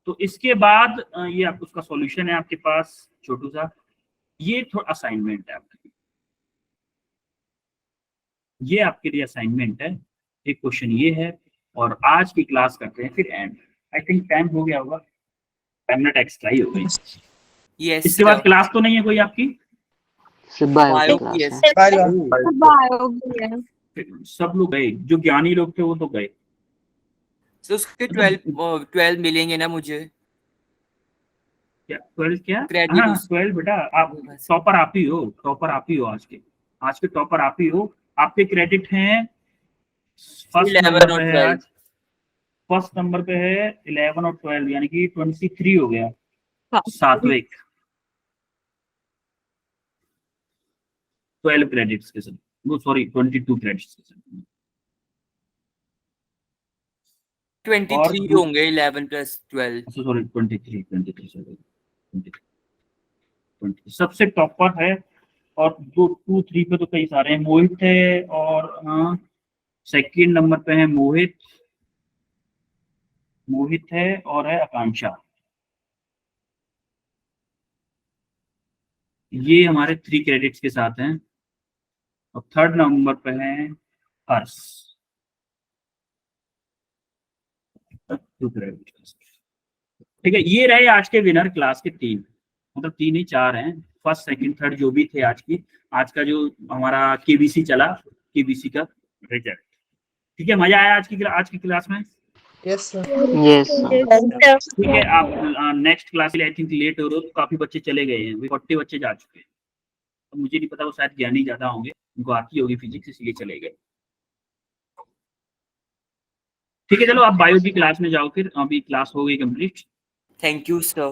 तो इसके बाद ये आप उसका सॉल्यूशन है आपके पास छोटू सा, ये थोड़ा असाइनमेंट है आपके लिए, ये आपके लिए असाइनमेंट है। एक क्वेश्चन ये है, और आज की क्लास करते हैं फिर एंड। आई थिंक टाइम हो गया होगा, 5 मिनट एक्स्ट्रा ही हो गई। Yes, इसके बाद sir. क्लास तो नहीं है कोई आपकी? Sir, bio Bio, class yes. है। ओ, बायो भी है। सब लोग गए, जो ज्ञानी लोग थे वो तो गए। So उसके 12 मिलेंगे ना मुझे? क्या 12 क्या? Credit हाँ उस- 12 बेटा, आप टॉपर आप ही हो, टॉपर आप ही हो आज के टॉपर आप ही हो। आपके क्रेडिट हैं फर्स्ट 11 नंबर और पे है 12. आज, फर्स्ट नंबर पे है 11 और 12, यानी कि 23 हो गया, हाँ। सात्विक 12 क्रेडिट्स के साथ, वो सॉरी 22 क्रेडिट्स के साथ। 23 होंगे 11 + 12. सॉरी 23 सबसे टॉपर है। और जो 2 3 पे तो कई सारे हैं, मोहित है, और हाँ सेकंड नंबर पे है मोहित है, और है आकांक्षा। ये हमारे 3 क्रेडिट्स के साथ हैं। और थर्ड नंबर पे है हर्ष, 2 क्रेडिट्स। ठीक है, ये रहे आज के विनर क्लास के 3, मतलब 3 ही 4 हैं, फर्स्ट सेकंड थर्ड जो भी थे आज का जो हमारा केबीसी चला, केबीसी का रिजल्ट। ठीक है, मजा आया आज की क्लास में? Yes, sir. ठीक है, आप नेक्स्ट क्लास के लिए आई थिंक लेट हो रहे हो, तो काफी बच्चे चले गए हैं, 40 बच्चे जा चुके हैं। तो मुझे नहीं पता, वो शायद ज्ञानी ज्यादा होंगे, उनको आती होगी फिजिक्स, इसलिए चले गए। ठीक है, चलो आप बायो की क्लास में जाओ, फिर अभी क्लास हो गई कंप्लीट। Thank you, sir.